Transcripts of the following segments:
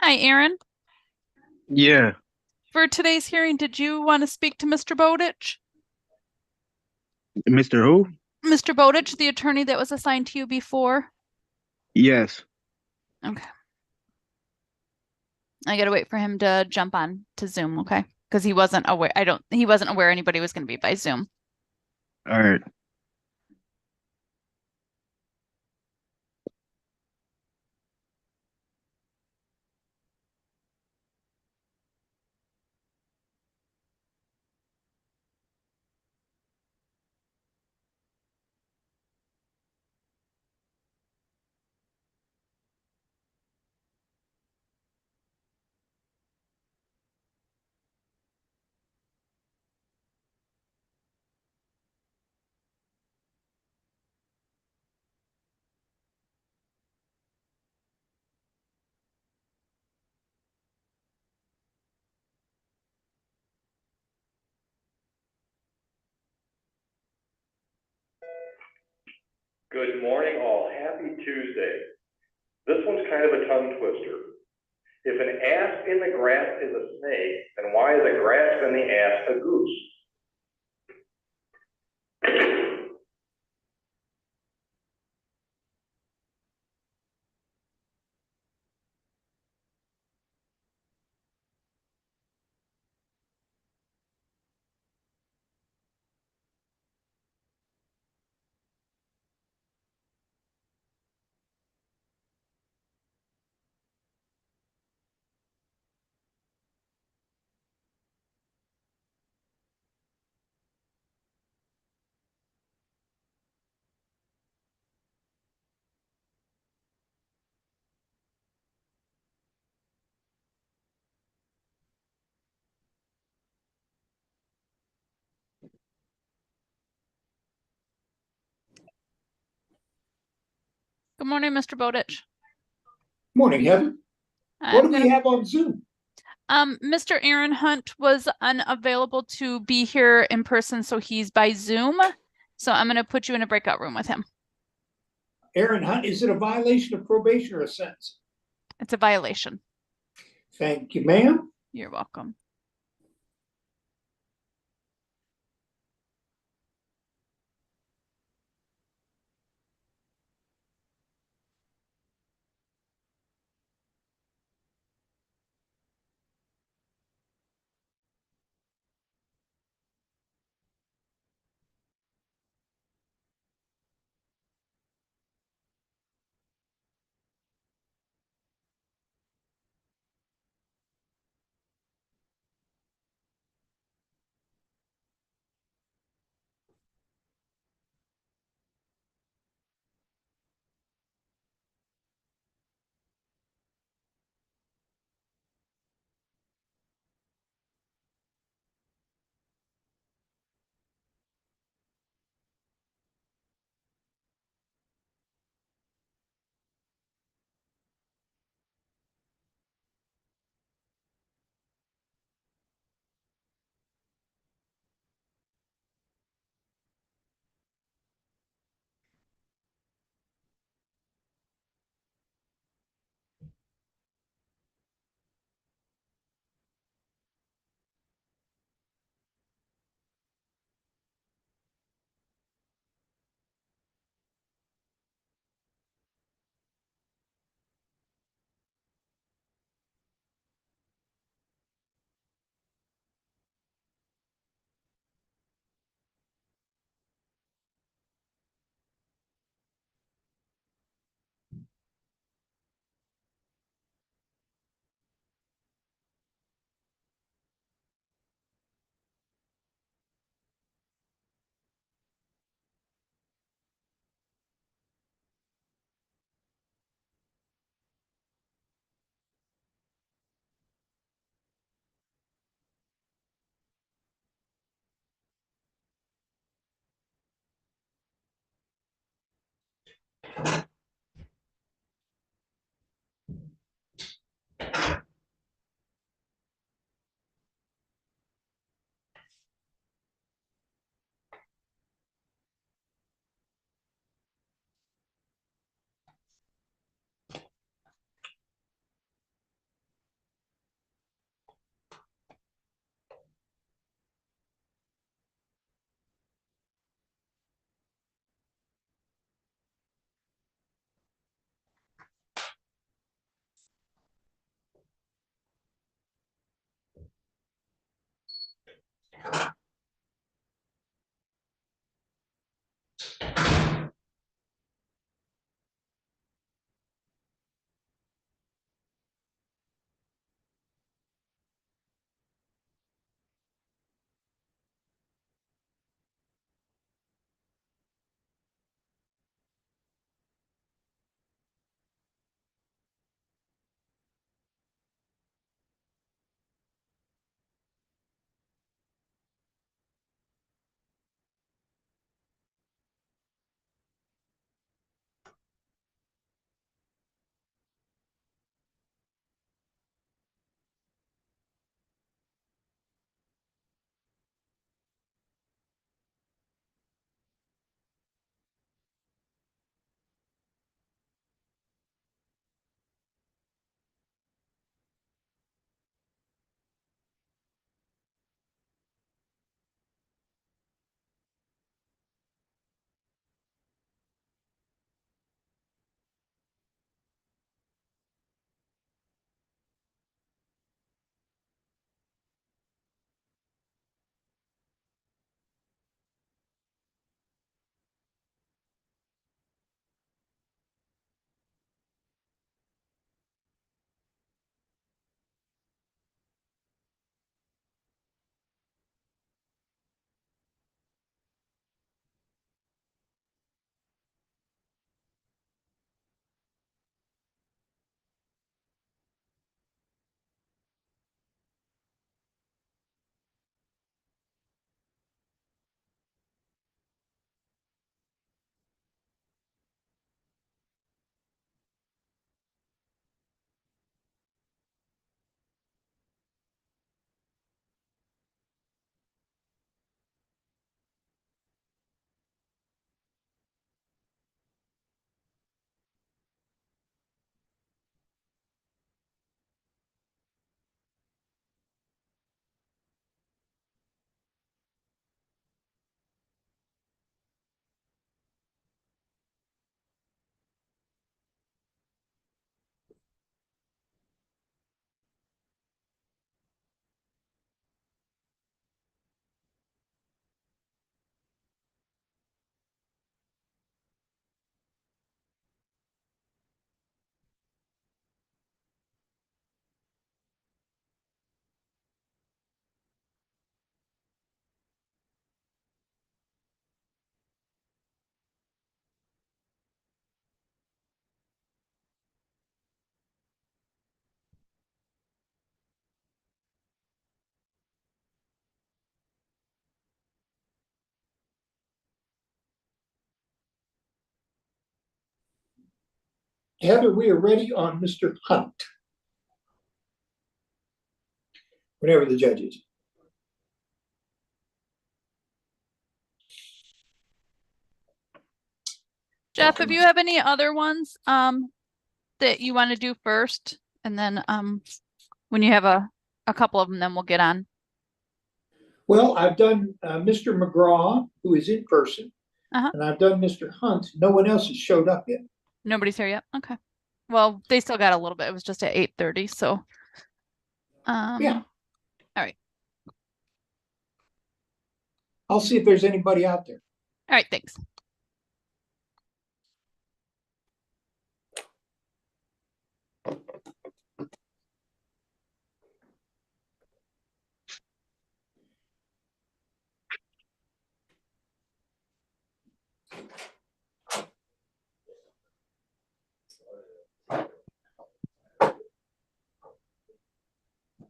Hi, Aaron. Yeah, For today's hearing, did you want to speak to Mr. Bowditch? Mr. Who? Mr. Bowditch, the attorney that was assigned to you before? Yes. Okay. I gotta wait for him to jump on to Zoom, okay? Because he wasn't aware anybody was gonna be by Zoom. All right. Good morning, all. Happy Tuesday. This one's kind of a tongue twister. If an asp in the grass is a snake, then why is a grasp in the asp a goose? Good morning, Mr. Bowditch. Morning, Heather. What I'm do we gonna have on Zoom? Mr. Aaron Hunt was unavailable to be here in person, so he's by Zoom. So I'm gonna put you in a breakout room with him. Aaron Hunt, is it a violation of probation or a sentence? It's a violation. Thank you, ma'am. You're welcome. Heather, we are ready on Mr. Hunt. Whenever the judge is. Jeff, if you have any other ones that you want to do first, and then when you have a couple of them, then we'll get on. Well, I've done Mr. McGraw, who is in person, and I've done Mr. Hunt. No one else has showed up yet. Nobody's here yet. Okay. Well, they still got a little bit. It was just at 8:30, so Yeah. All right. I'll see if there's anybody out there. All right, thanks.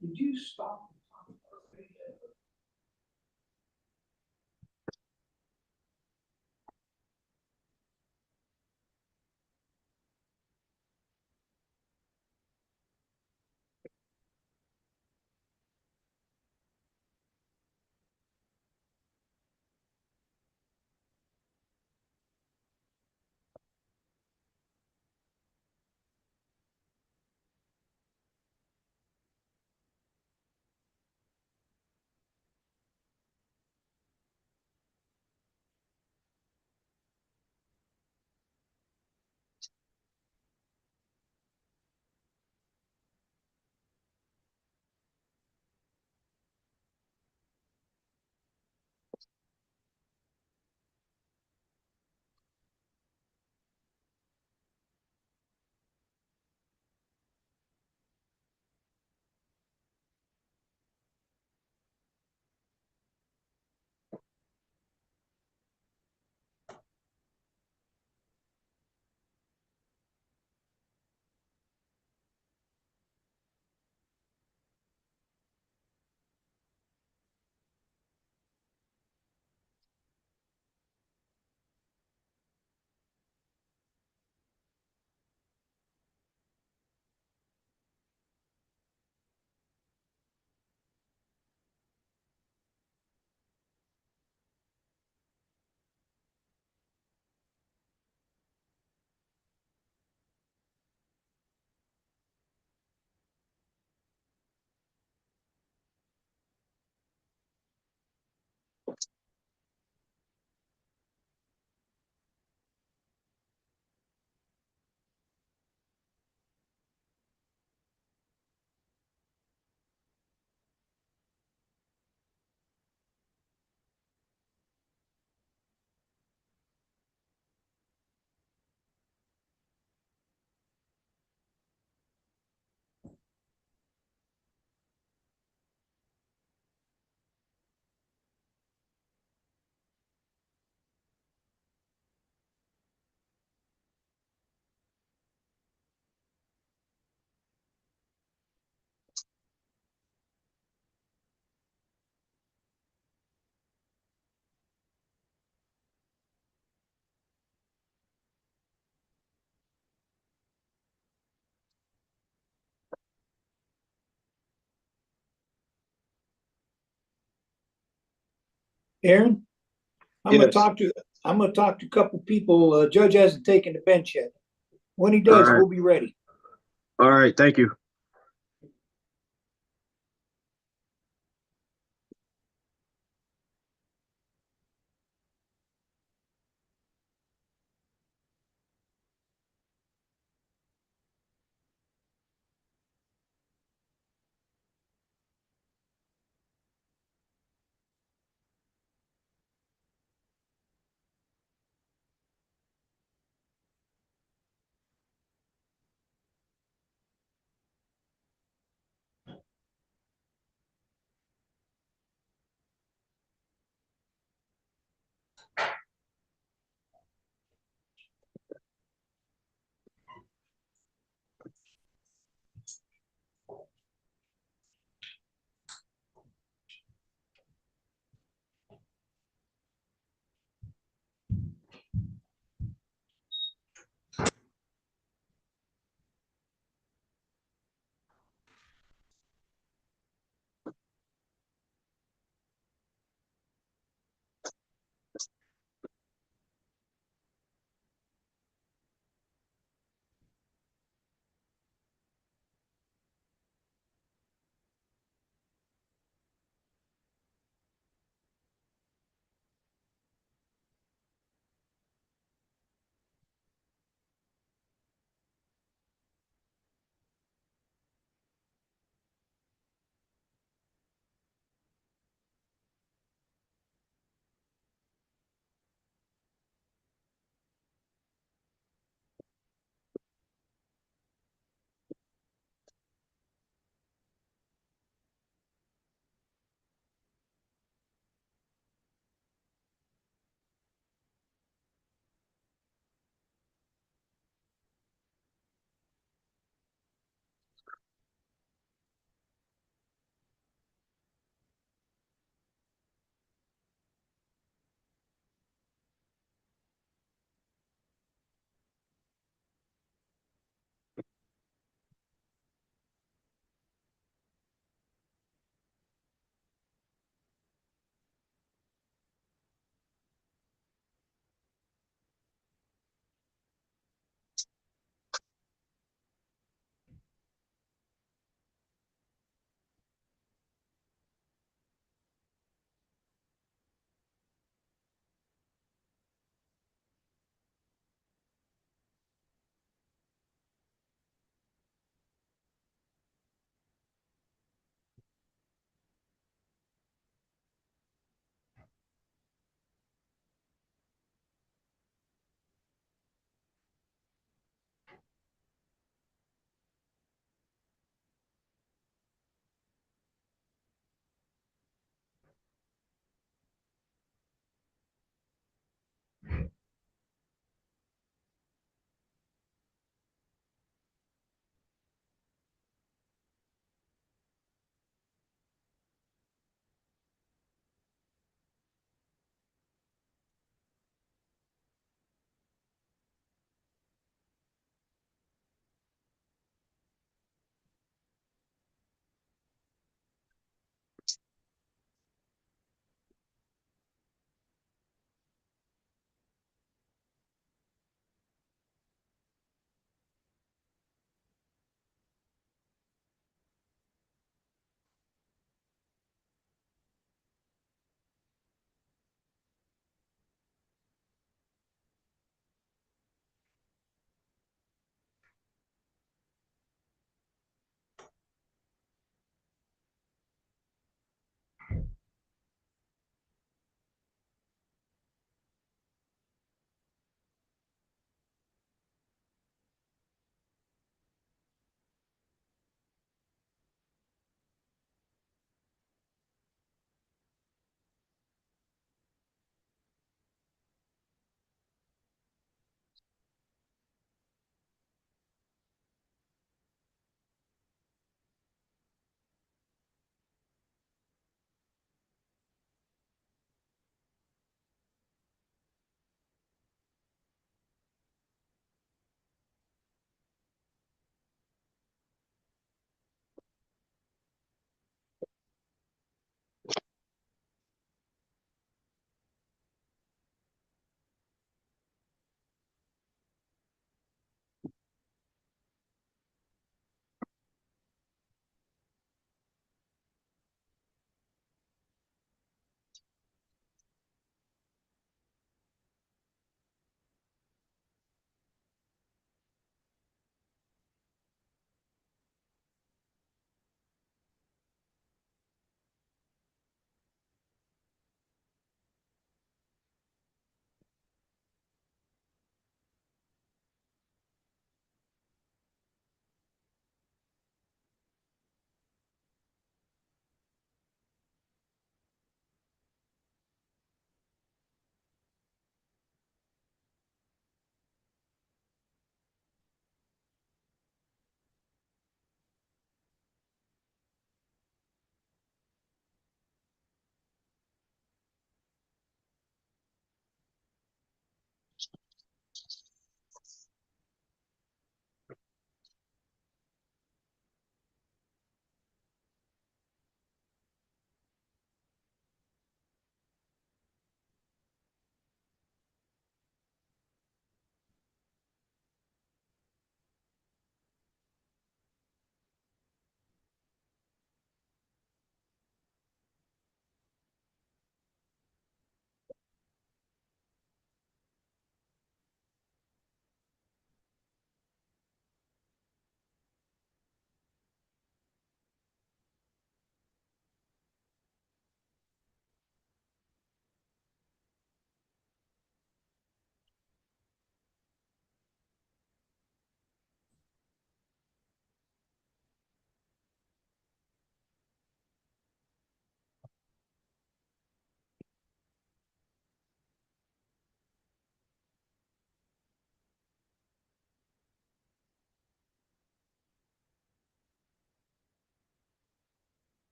Did you stop? Aaron, I'm Yes. gonna talk to a couple people. Judge hasn't taken the bench yet. When he All does, right. we'll be ready. All right. Thank you.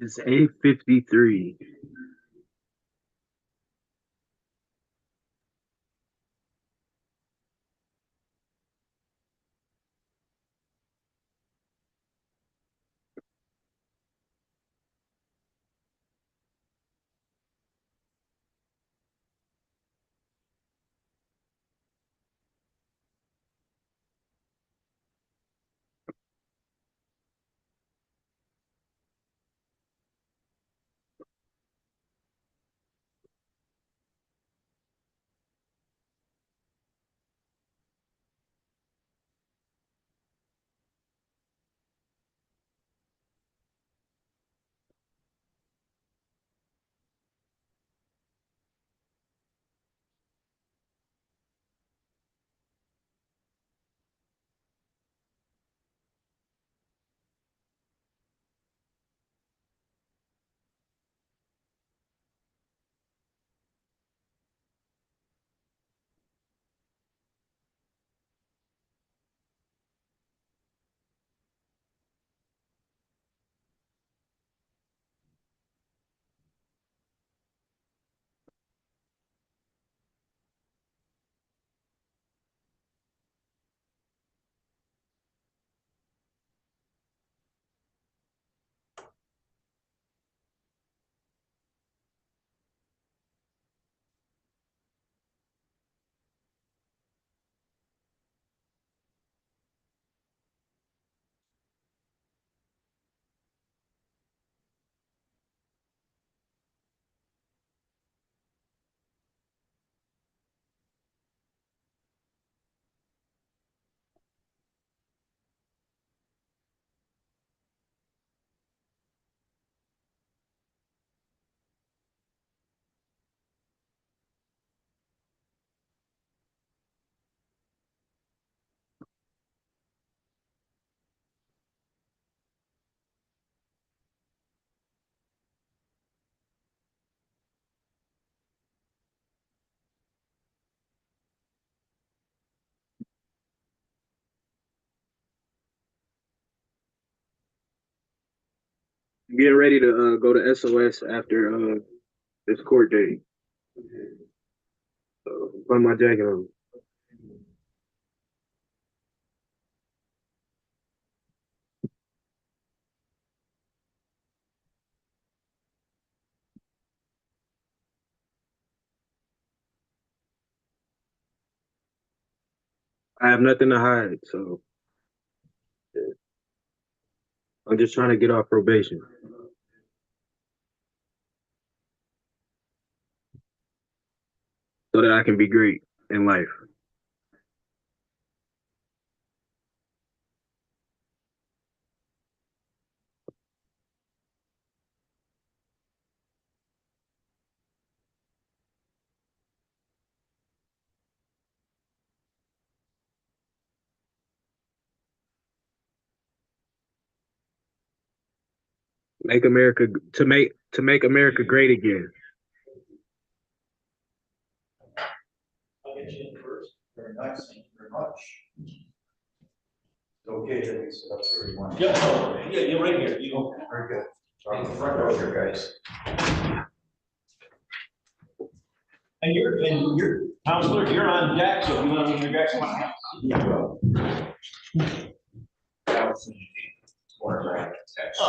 It's 8:53. Getting ready to go to SOS after this court date. So put my jacket on. I have nothing to hide, so yeah. I'm just trying to get off probation so that I can be great in life. Make America to make America great again. I'll get you in first. Very nice. Thank you very much. Okay, then we sit up here. You want- Yeah, you're right here. You go. Very good. Start in the front row here, guys. And you're counselor, you're on deck, so if you want to interject, come on. Yeah, well. That was an order, right? Text.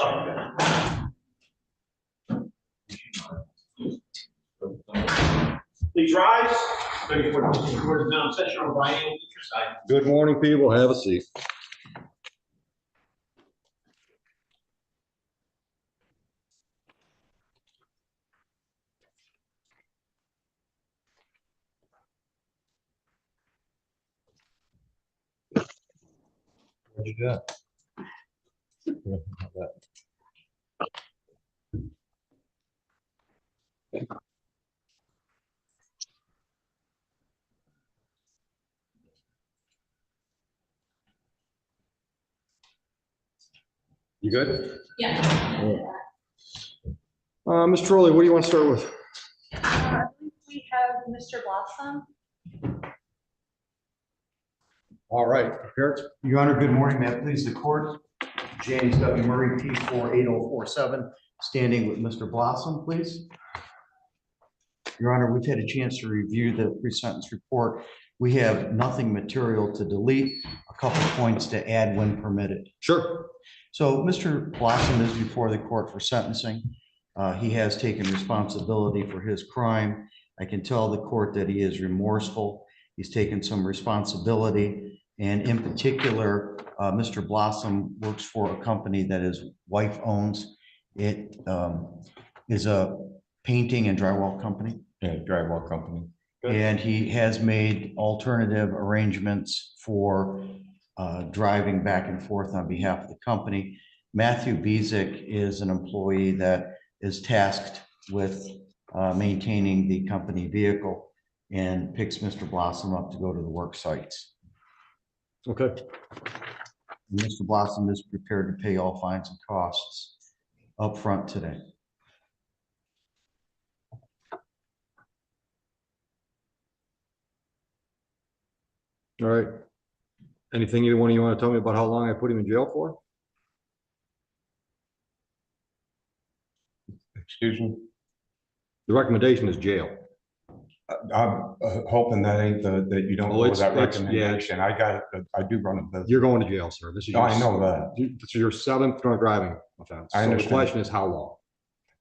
Please rise. Ready for the board down session or Brian, your side. Good morning, people. Have a seat. What you got? You good? Yeah. Mr. Rowley, what do you want to start with? I believe we have Mr. Blossom. All right, prepared? Your Honor, good morning. May it please the court. James W. Murray, P48047, Standing with Mr. Blossom, please. Your Honor, we've had a chance to review the pre-sentence report. We have nothing material to delete, a couple of points to add when permitted. Sure. So Mr. Blossom is before the court for sentencing. He has taken responsibility for his crime. I can tell the court that he is remorseful. He's taken some responsibility. And in particular, Mr. Blossom works for a company that his wife owns. It is a painting and drywall company. Yeah, drywall company. Good. And he has made alternative arrangements for driving back and forth on behalf of the company. Matthew Bezick is an employee that is tasked with maintaining the company vehicle and picks Mr. Blossom up to go to the work sites. Okay. Mr. Blossom is prepared to pay all fines and costs up front today. All right. Anything either one of you want to tell me about how long I put him in jail for? Excuse me? The recommendation is jail. I'm hoping that ain't that you don't Oh, go with that it's- recommendation. I do run a business. You're going to jail, sir. This is No, I know that. This is your 7th drunk driving offense. I So the understand. question is how long?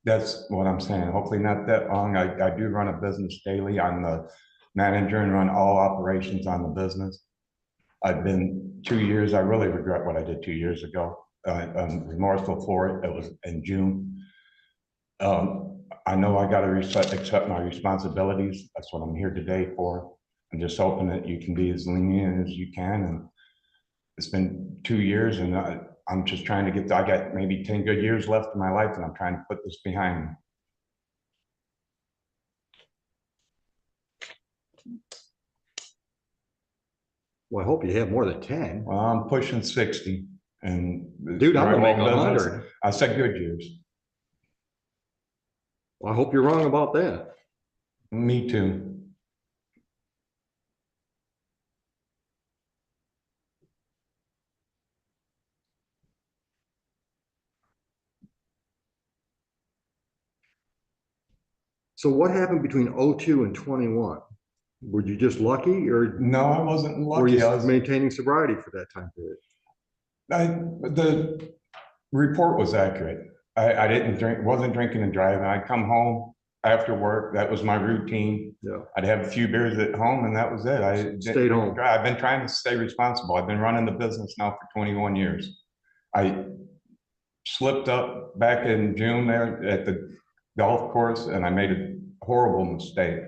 That's what I'm saying. Hopefully not that long. I do run a business daily. I'm the manager and run all operations on the business. I've been 2 years. I really regret what I did 2 years ago. I'm remorseful for it. It was in June. I know I got to accept my responsibilities. That's what I'm here today for. I'm just hoping that you can be as lenient as you can. And it's been 2 years, and I'm just trying to get. I got maybe 10 good years left in my life, and I'm trying to put this behind me. Well, I hope you have more than 10. Well, I'm pushing 60, and Dude, I'm gonna make drywall business, 100. I said good years. Well, I hope you're wrong about that. Me too. So what happened between 02 and 21? Were you just lucky, or No, I wasn't were lucky. you I was maintaining sobriety for that time period? the report was accurate. I didn't drink, wasn't drinking and driving. I'd come home after work. That was my routine. Yeah. I'd have a few beers at home, and that was it. I didn't Stayed drink and home. drive. I've been trying to stay responsible. I've been running the business now for 21 years. I slipped up back in June there at the golf course, and I made a horrible mistake.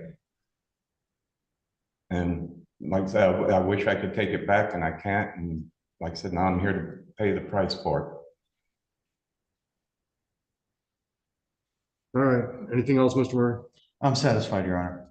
And like I said, I wish I could take it back, and I can't. And like I said, now I'm here to pay the price for it. All right. Anything else, Mr. Murray? I'm satisfied, Your Honor.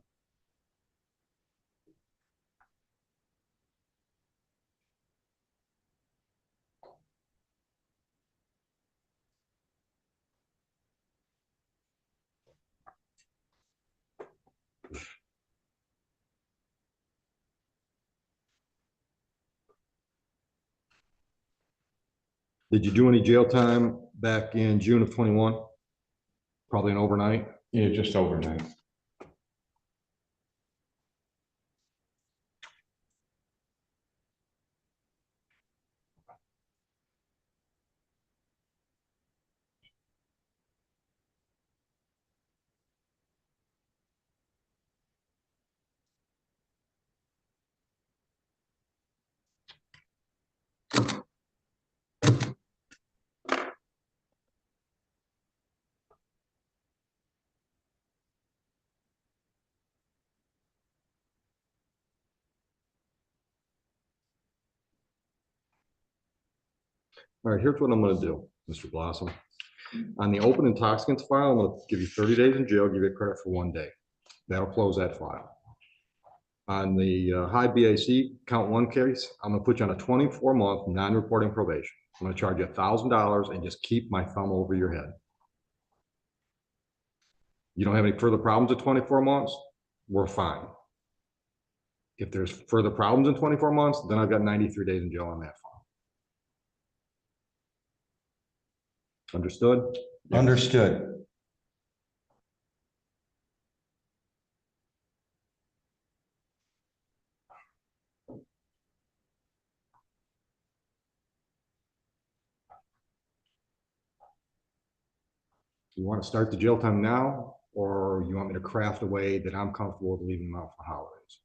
Did you do any jail time back in June of 21? Probably an overnight. Yeah, just overnight. All right, here's what I'm going to do, Mr. Blossom. On the open intoxicants file, I'm going to give you 30 days in jail, give you credit for 1 day. That'll close that file. On the high BAC count 1 case, I'm going to put you on a 24-month non-reporting probation. I'm going to charge you $1,000 and just keep my thumb over your head. You don't have any further problems at 24 months, we're fine. If there's further problems in 24 months, then I've got 93 days in jail on that file. Understood? Understood. You want to start the jail time now, or you want me to craft a way that I'm comfortable with leaving them out for holidays?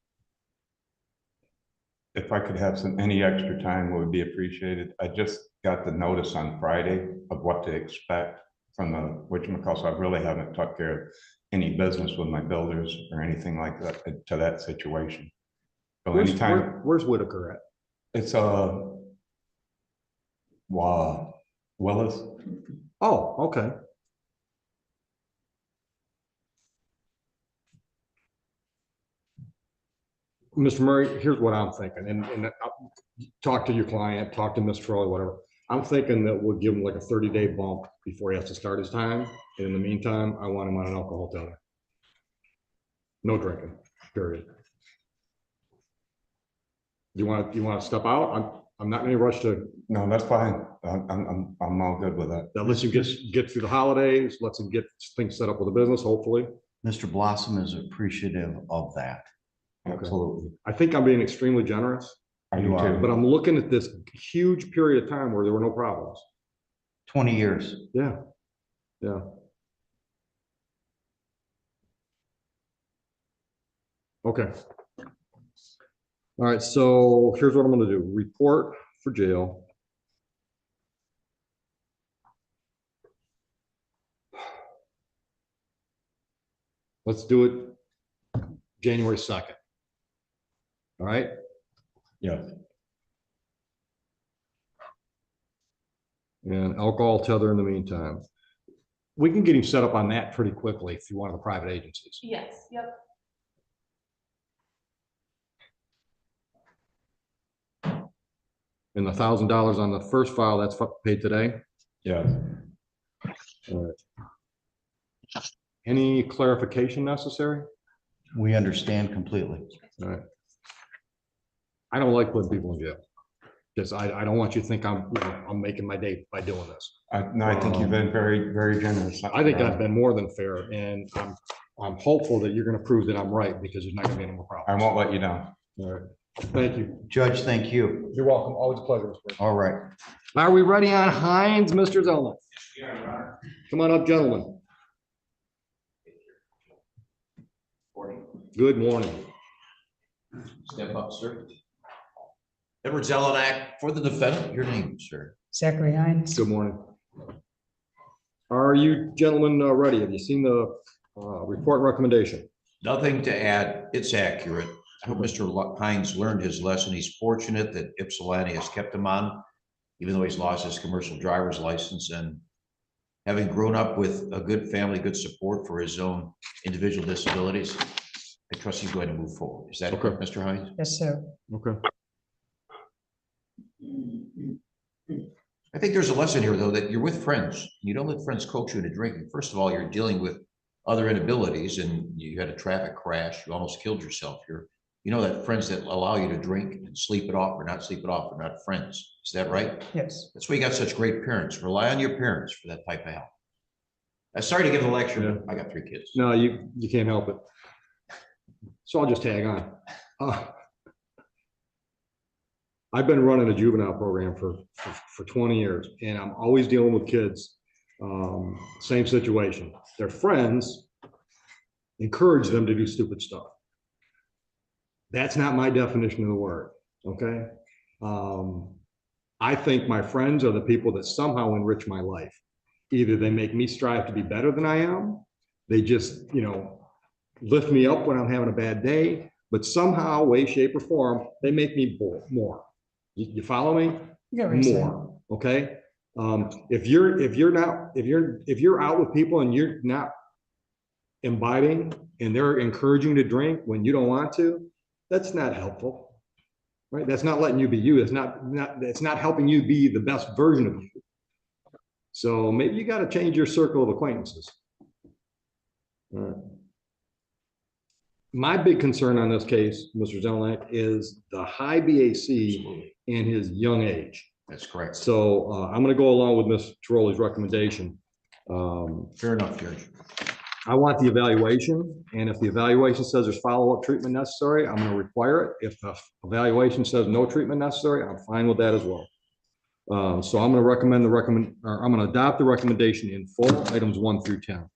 If I could have any extra time, it would be appreciated. I just got the notice on Friday of what to expect from the whatchamacallit, so I really haven't took care of any business with my builders or anything like that to that situation. So anytime. Where's Whitaker at? It's Willis. Oh, okay. Mr. Murray, here's what I'm thinking, and talk to your client, talk to Ms. Trolley, whatever. I'm thinking that we'll give him like a 30-day bump before he has to start his time. And in the meantime, I want him on an alcohol tether. No drinking, period. You want to step out? I'm not in any rush to. No, that's fine. I'm all good with that. That lets you get through the holidays, lets him get things set up with the business, hopefully. Mr. Blossom is appreciative of that. Okay. Absolutely. I think I'm being extremely generous. I do too. But I'm looking at this huge period of time where there were no problems. 20 years. Yeah. Yeah. Okay. All right, so here's what I'm going to do. Report for jail. Let's do it January 2nd. All right? Yeah. And alcohol tether in the meantime. We can get him set up on that pretty quickly through one of the private agencies. Yes, yep. And the $1,000 on the first file, that's paid today? Yeah. All right. Any clarification necessary? We understand completely. All right. I don't like putting people in jail. Because I don't want you to think I'm making my day by doing this. No, I think you've been very, very generous. I think I've been more than fair, and I'm hopeful that you're going to prove that I'm right, because there's not going to be any more I problems. won't let you down. All right. Thank you. Judge, thank you. You're welcome. Always a pleasure. Mr. All right. Are we ready on Hines, Mr. Zelnick? Come on up, gentlemen. Good morning. Step up, sir. Edward Zelenak for the defendant. Your name, sir? Zachary Hines. Good morning. Are you gentlemen ready? Have you seen the report recommendation? Nothing to add. It's accurate. I hope Mr. Hines learned his lesson. He's fortunate that Ypsilanti has kept him on, even though he's lost his commercial driver's license. And having grown up with a good family, good support for his own individual disabilities, I trust he's going to move forward. Is that correct, Mr. Hines? Yes, sir. Okay. I think there's a lesson here, though, that you're with friends. You don't let friends coach you into drinking. First of all, you're dealing with other inabilities, and you had a traffic crash. You almost killed yourself. You know that friends that allow you to drink and sleep it off or not sleep it off are not friends. Is that right? Yes. That's why you got such great parents. Rely on your parents for that type of help. I'm sorry to give a lecture, but I got 3 kids. No, you can't help it. So I'll just tag on. I've been running a juvenile program for 20 years, and I'm always dealing with kids. Same situation. Their friends encourage them to do stupid stuff. That's not my definition of the word, okay? I think my friends are the people that somehow enrich my life. Either they make me strive to be better than I am, they just, lift me up when I'm having a bad day, but somehow, way, shape, or form, they make me more. You follow me? Yeah, right, more, okay? If you're out with people and you're not imbibing and they're encouraging you to drink when you don't want to, that's not helpful, right? That's not letting you be you. It's not helping you be the best version of you. So maybe you got to change your circle of acquaintances. All right. My big concern on this case, Mr. Zelenak, is the high BAC and his young age. That's correct. So I'm going to go along with Ms. Tiroli's recommendation. Fair enough, Judge. I want the evaluation, and if the evaluation says there's follow-up treatment necessary, I'm going to require it. If the evaluation says no treatment necessary, I'm fine with that as well. So I'm going to I'm going to adopt the recommendation in full, items 1 through 10.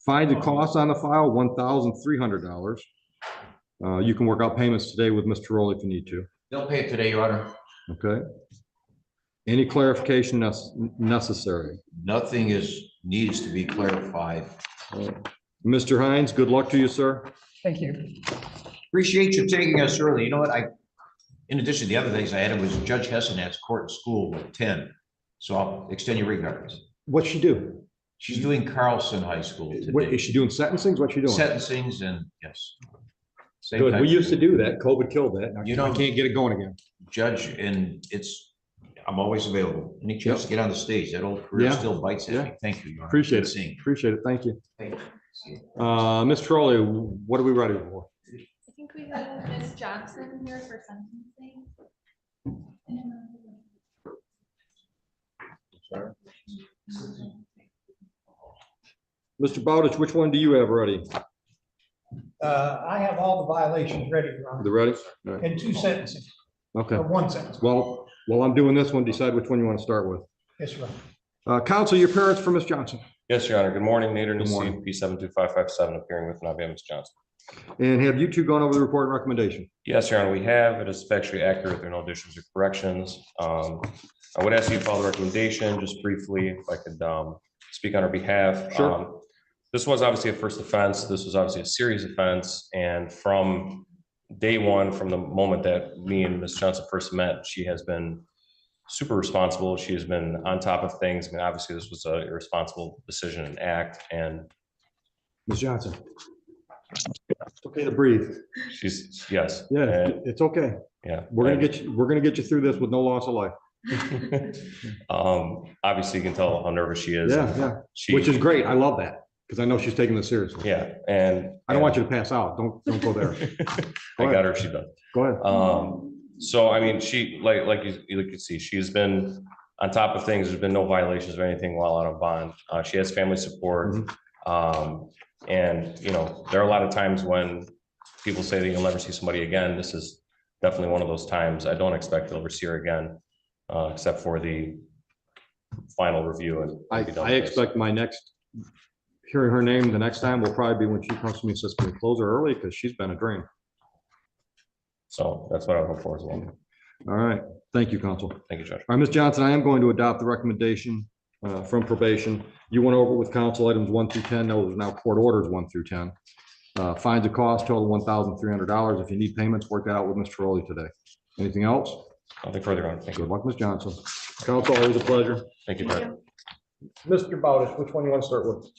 Fines and costs on the file, $1,300. You can work out payments today with Mr. Tiroli if you need to. They'll pay it today, Your Honor. Okay. Any clarification necessary? Nothing needs to be clarified. Mr. Hines, good luck to you, sir. Thank you. Appreciate you taking us early. You know what? In addition to the other things I had, it was Judge Hessenat's court and school at 10. So I'll extend your regards. What's she do? She's doing Carlson High School today. What, is she doing sentencings? What's she doing? Sentencings and yes. Same Good. time. We used to do that. COVID killed that. You know, I can't get it going again. Judge, and I'm always available. Any chance to get on the stage, that old career still bites at me. Thank you, Your Honor. Appreciate Good it. Appreciate it. Thank you. Thank you. Ms. Tiroli, what are we ready for? I think we have Ms. Johnson here for sentencing. Mr. Bowditch, which one do you have ready? I have all the violations ready, Your Honor, The ready? All right. and 2 sentences, Okay. or 1 sentence. Well, while I'm doing this one, decide which one you want to start with. Yes, Your Honor. Counsel, your parents for Ms. Johnson. Yes, Your Honor. Good morning. Nader Good morning. Nassif, P72557, appearing with Navi Ms. Johnson. And have you two gone over the report and recommendation? Yes, Your Honor, we have. It is factually accurate. There are no additions or corrections. I would ask you to follow the recommendation just briefly, if I could speak on our behalf. Sure. This was obviously a first offense. This was obviously a serious offense. And from day one, from the moment that me and Ms. Johnson first met, she has been super responsible. She has been on top of things. I mean, obviously, this was a irresponsible decision and act. And Ms. Johnson. It's okay to breathe. she's, yes. Yeah, And, it's okay. yeah. We're gonna get you through this with no loss of life. Obviously, you can tell how nervous she is. Yeah. Which is great. I love that because I know she's taking this seriously. Yeah, and I don't want you to pass out. Don't go there. I got her if she does. Go ahead. So I mean, she like you can see, she's been on top of things. There's been no violations or anything while out of bond. She has family support. And you know, there are a lot of times when people say that you'll never see somebody again. This is definitely one of those times. I don't expect to ever see her again, except for the final review. And I expect my next hearing her name the next time will probably be when she comes to me and says, "Can we close her early?" Because she's been a drain. So that's what I hope for as well. All right. Thank you, counsel. Thank you, Judge. All right, Ms. Johnson, I am going to adopt the recommendation from probation. You went over with counsel items 1 through 10. No, there's now court orders 1 through 10. Fines and costs total $1,300. If you need payments, work that out with Mr. Rowley today. Anything else? Nothing further on. Thank you. Good luck, Ms. Johnson. Counsel, always a pleasure. Thank you, Judge. Mr. Bowditch, which one you want to start with?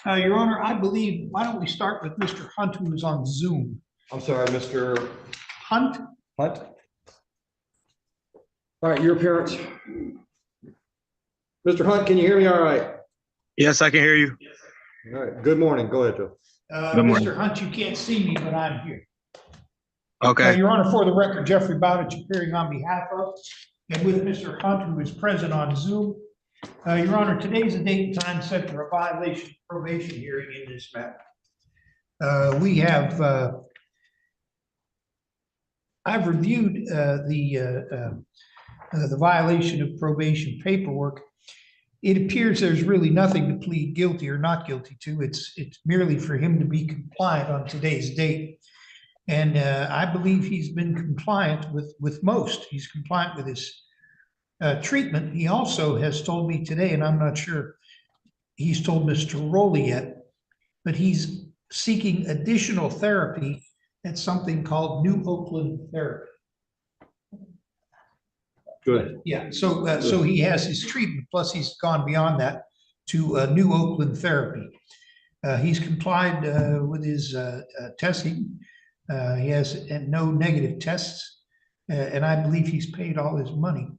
Your Honor, I believe, why don't we start with Mr. Hunt, who is on Zoom? I'm sorry, Mr. Hunt? Hunt? All right, your appearance. Mr. Hunt, can you hear me all right? Yes, I can hear you. All right, good morning. Go ahead, Joe. Good morning. Mr. Hunt, you can't see me, but I'm here. Okay. Your Honor, for the record, Jeffrey Bowditch appearing on behalf of and with Mr. Hunt, who is present on Zoom. Your Honor, today is the date and time set for a violation of probation hearing in this matter. We have, I've reviewed the violation of probation paperwork. It appears there's really nothing to plead guilty or not guilty to. It's merely for him to be compliant on today's date. And I believe he's been compliant with most. He's compliant with his treatment. He also has told me today, and I'm not sure he's told Mr. Rowley yet, but he's seeking additional therapy at something called New Oakland Therapy. Good. Yeah, so he has his treatment, plus he's gone beyond that to New Oakland Therapy. He's complied with his testing. He has no negative tests, and I believe he's paid all his money.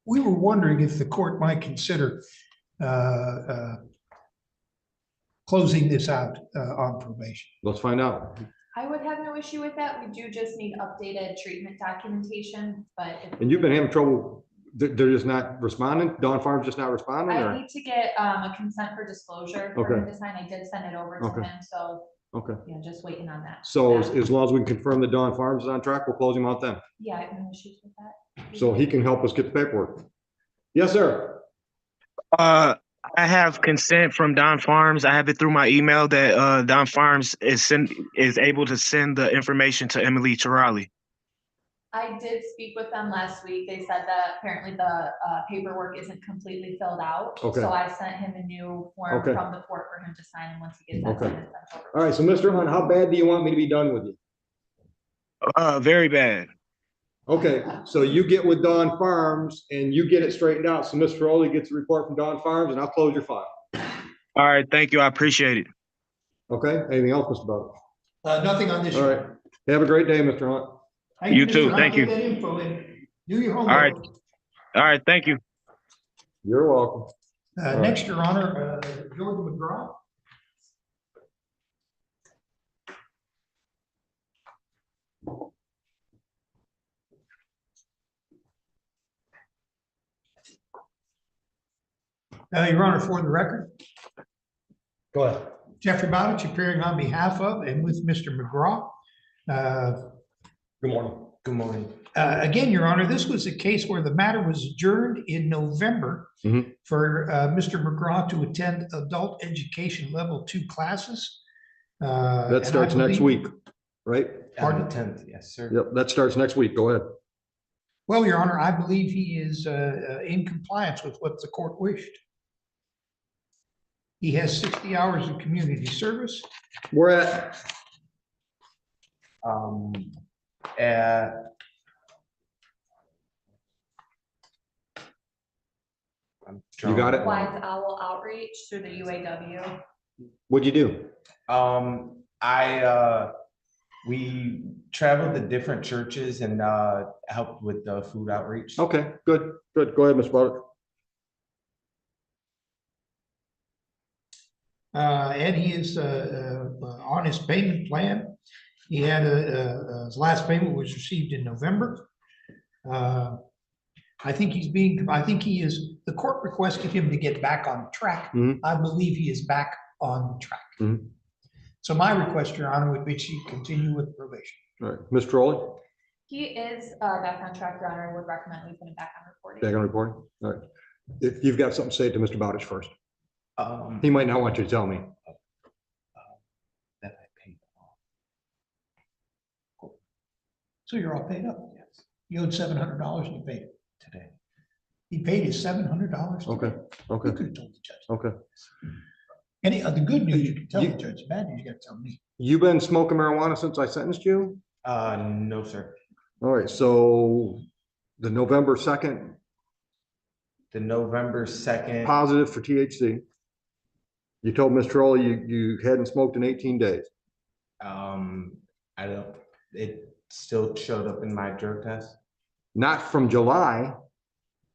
We were wondering if the court might consider closing this out on probation. Let's find out. I would have no issue with that. We do just need updated treatment documentation, but. And you've been having trouble, they're just not responding? Dawn Farm's just not responding, I or? need to get a consent for disclosure for him Okay. to sign. I did send it over to Okay. him, so Okay, yeah, just waiting on that. so Yeah. as long as we can confirm that Dawn Farms is on track, we'll close him out then. Yeah, I have no issues with that. So he can help us get the paperwork. Yes, sir. I have consent from Don Farms. I have it through my email that Don Farms is able to send the information to Emily Chirali. I did speak with them last week. They said that apparently the paperwork isn't completely filled out. Okay. So I sent him a new form Okay. from the court for him to sign, and once he gets that Okay. signed, it's sent over. All right, so Mr. Hunt, how bad do you want me to be done with you? Very bad. Okay, so you get with Dawn Farms and you get it straightened out. So Mr. Rowley gets a report from Dawn Farms and I'll close your file. All right, thank you. I appreciate it. Okay, anything else, Mr. Butler? Nothing on this. All right, have a great day, Mr. Hunt. Thank You Mr. too. Hunt. Thank Get you. that info in. Do your All right. homework. All right, thank you. You're welcome. Next, Your Honor, George McGraw. Your Honor, for the record, Go ahead. Jeffrey Bowditch appearing on behalf of and with Mr. McGraw. Good morning. Good morning. Again, Your Honor, this was a case where the matter was adjourned in November for Mr. McGraw to attend adult education level 2 classes. That starts next week, right? Pardon? 10th, yes, sir. Yep, that starts next week. Go ahead. Well, Your Honor, I believe he is in compliance with what the court wished. He has 60 hours of community service. We're at, you got it? Wise Owl Outreach through the UAW. What'd you do? We traveled to different churches and helped with the food outreach. Okay, good, good. Go ahead, Mr. Butler. And he is on his payment plan. He had his last payment was received in November. I think he is, the court requested him to get back on track. I believe he is back on track. So my request, Your Honor, would be to continue with probation. All right, Mr. Rowley? He is back on track, Your Honor, and would recommend we put him back on reporting. Back on reporting? All right. If you've got something to say to Mr. Bowditch first. He might not want you to tell me. That I paid off. So you're all paid up? Yes. You owed $700 and you paid it Today. He paid his $700. Okay, okay, You could have told the judge. okay. And the good news, you can tell the judge. The bad news, you got to tell me. You been smoking marijuana since I sentenced you? No, sir. All right, so the November 2nd. The November 2nd. Positive for THC. You told Mr. Rowley you hadn't smoked in 18 days. It still showed up in my drug test. Not from July,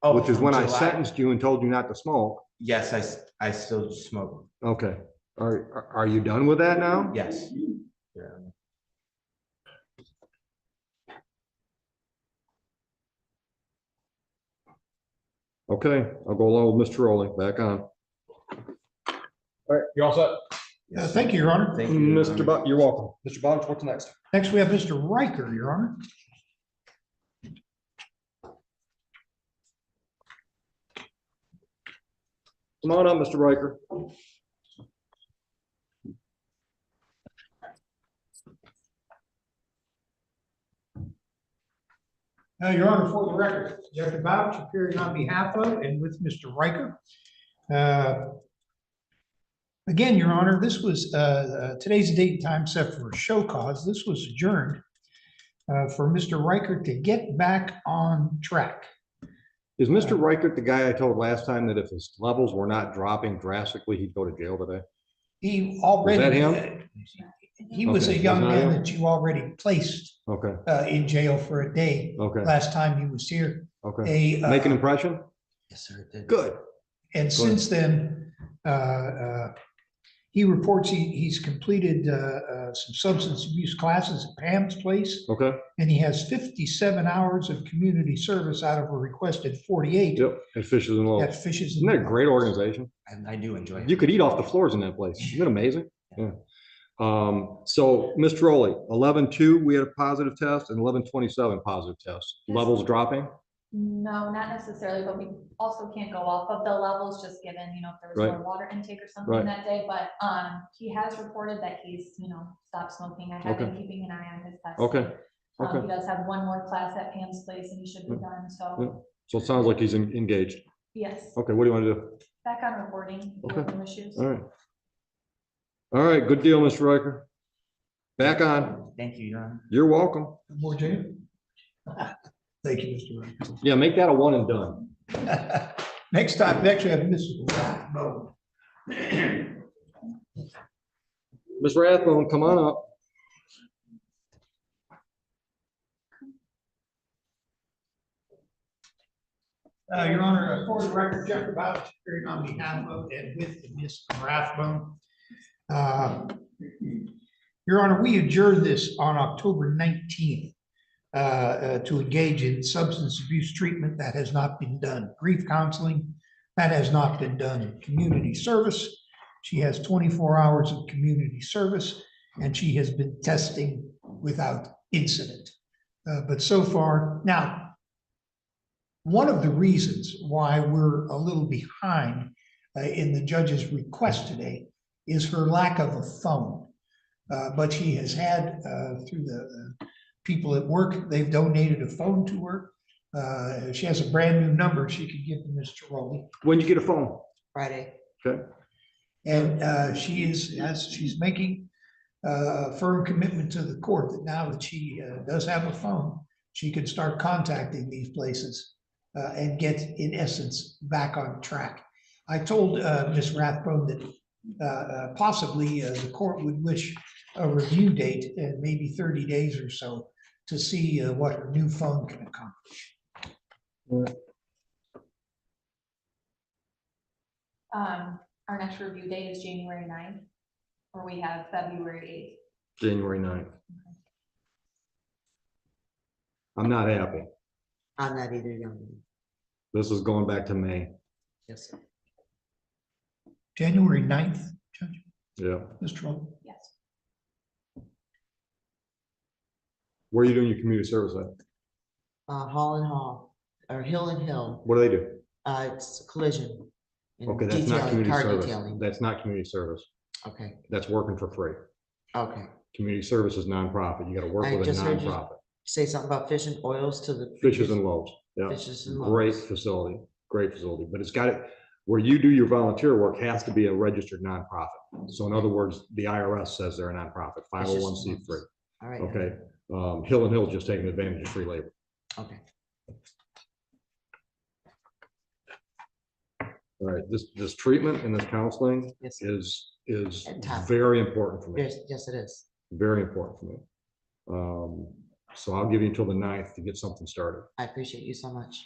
which is when I sentenced you and told you not to smoke. Yes, I still smoke. Okay. Are you done with that now? Yes. Yeah. Okay, I'll go along with Mr. Rowley. Back on. All right, you all set? Thank you, Your Honor. Thank you, Mr. Bowditch, you're welcome. Mr. Bowditch, what's next? Next, we have Mr. Riker, Your Honor. Come on up, Mr. Riker. Your Honor, for the record, Jeffrey Bowditch appearing on behalf of and with Mr. Riker. Again, Your Honor, this was today's date and time set for a show cause. This was adjourned for Mr. Riker to get back on track. Is Mr. Reichert the guy I told last time that if his levels were not dropping drastically, he'd go to jail today? He already. Was that him? He was a young man that you already placed in jail for a day. Last time he was here. Okay. Make an impression? Yes, sir, it did. Good. And since then, He reports he's completed some substance abuse classes at Pam's place, Okay, and he has 57 hours of community service out of a requested 48 yep, and Fishes and Loaves. at Fishes. Isn't that a great organization? And I do enjoy it. You could eat off the floors in that place. Isn't it amazing? Yeah. So Mr. Rowley, 11-2, we had a positive test, and 11-27 positive test. Levels dropping? No, not necessarily, but we also can't go off of the levels just given, you know, if there was Right. more water intake or something Right. that day, but, he has reported that he's, you know, stopped smoking. I have been keeping an eye on his test. Okay. He Okay. does have one more class at Pam's place and he should be done, so, Yeah. So it sounds like he's engaged. yes, Okay, what do you want to do? back on reporting, Okay. no issues. All right. All right, good deal, Mr. Riker. Back on. Thank you, Your Honor. You're welcome. More, Jay? Thank you, Mr. Ryan. Yeah, make that a one and done. Next time, next we have Mrs. Rathbone. Ms. Rathbone, come on up. Your Honor, for the record, Jeffrey Bowers, appearing on behalf of and with Ms. Rathbone. Your Honor, we adjourned this on October 19th to engage in substance abuse treatment. That has not been done. Grief counseling, that has not been done. Community service, she has 24 hours of community service, and she has been testing without incident. But so far, now, one of the reasons why we're a little behind in the judge's request today is her lack of a phone. But she has had, through the people at work, they've donated a phone to her. She has a brand new number she could give to Mr. Rowley. When'd you get a phone? Friday. Okay. And she's making a firm commitment to the court that now that she does have a phone, she can start contacting these places and get, in essence, back on track. I told Ms. Rathbone that possibly the court would wish a review date in maybe 30 days or so to see what her new phone can accomplish. Our next review date is January 9th, or we have February 8th. January 9th. I'm not happy. I'm not either, young man. This is going back to May. Yes, sir. January 9th, Judge, Yeah. Mr. Rowley. Yes. Where are you doing your community service at? Hall and Hall, or Hill and Hill. What do they do? It's collision. and Okay, that's not detailing, community car service. detailing. That's not community service. Okay, That's working for free. okay. Community service is nonprofit. You gotta work I with a just heard you nonprofit. say something about fish and oils to the. Fishes and Loaves. Yeah. Fishes and Great Loaves. facility, great facility, but it's got it, where you do your volunteer work has to be a registered nonprofit. So in other words, the IRS says they're a nonprofit, 501c3. All right. Okay, Hill and Hill just taking advantage of free labor. Okay. All right, this treatment and this counseling Yes, is And top. very important for me, Yes, it is. very important for me. So I'll give you until the 9th to get something started. I appreciate you so much.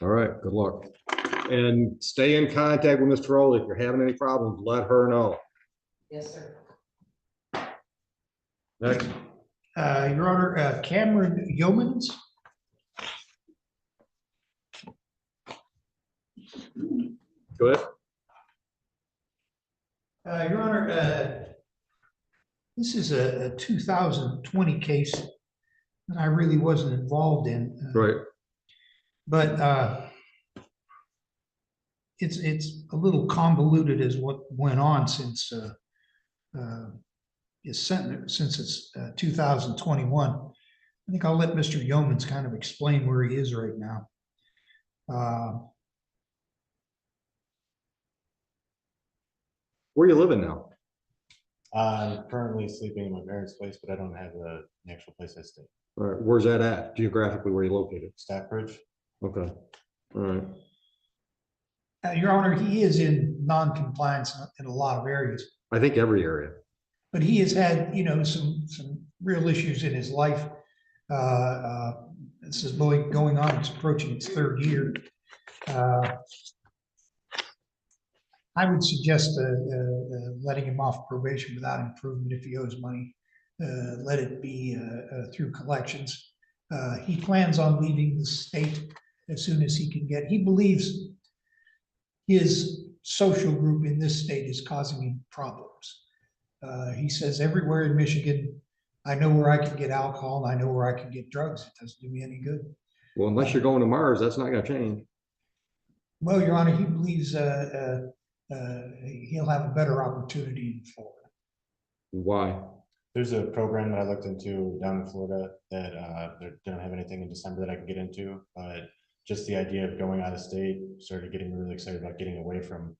All right, good luck. And stay in contact with Mr. Rowley. If you're having any problems, let her know. Yes, sir. Next. Your Honor, Cameron Yeomans. Go ahead. Your Honor, this is a 2020 case that I really wasn't involved in. Right. But it's a little convoluted as what went on since it's 2021. I think I'll let Mr. Yeomans kind of explain where he is right now. Where are you living now? I'm currently sleeping in my parents' place, but I don't have an actual place I stay. All right, where's that at? Geographically, where are you located? Staffbridge. Okay, all right. Your Honor, he is in non-compliance in a lot of areas, I think every area. but he has had, you know, some real issues in his life. This is going on, it's approaching its third year. I would suggest letting him off probation without improvement if he owes money. Let it be through collections. He plans on leaving the state as soon as he can get. He believes his social group in this state is causing him problems. He says everywhere in Michigan, I know where I can get alcohol and I know where I can get drugs. It doesn't do me any good. Well, unless you're going to Mars, that's not gonna change. Well, Your Honor, he believes he'll have a better opportunity in Florida. Why? There's a program that I looked into down in Florida that they don't have anything in December that I can get into, but just the idea of going out of state started getting me really excited about getting away from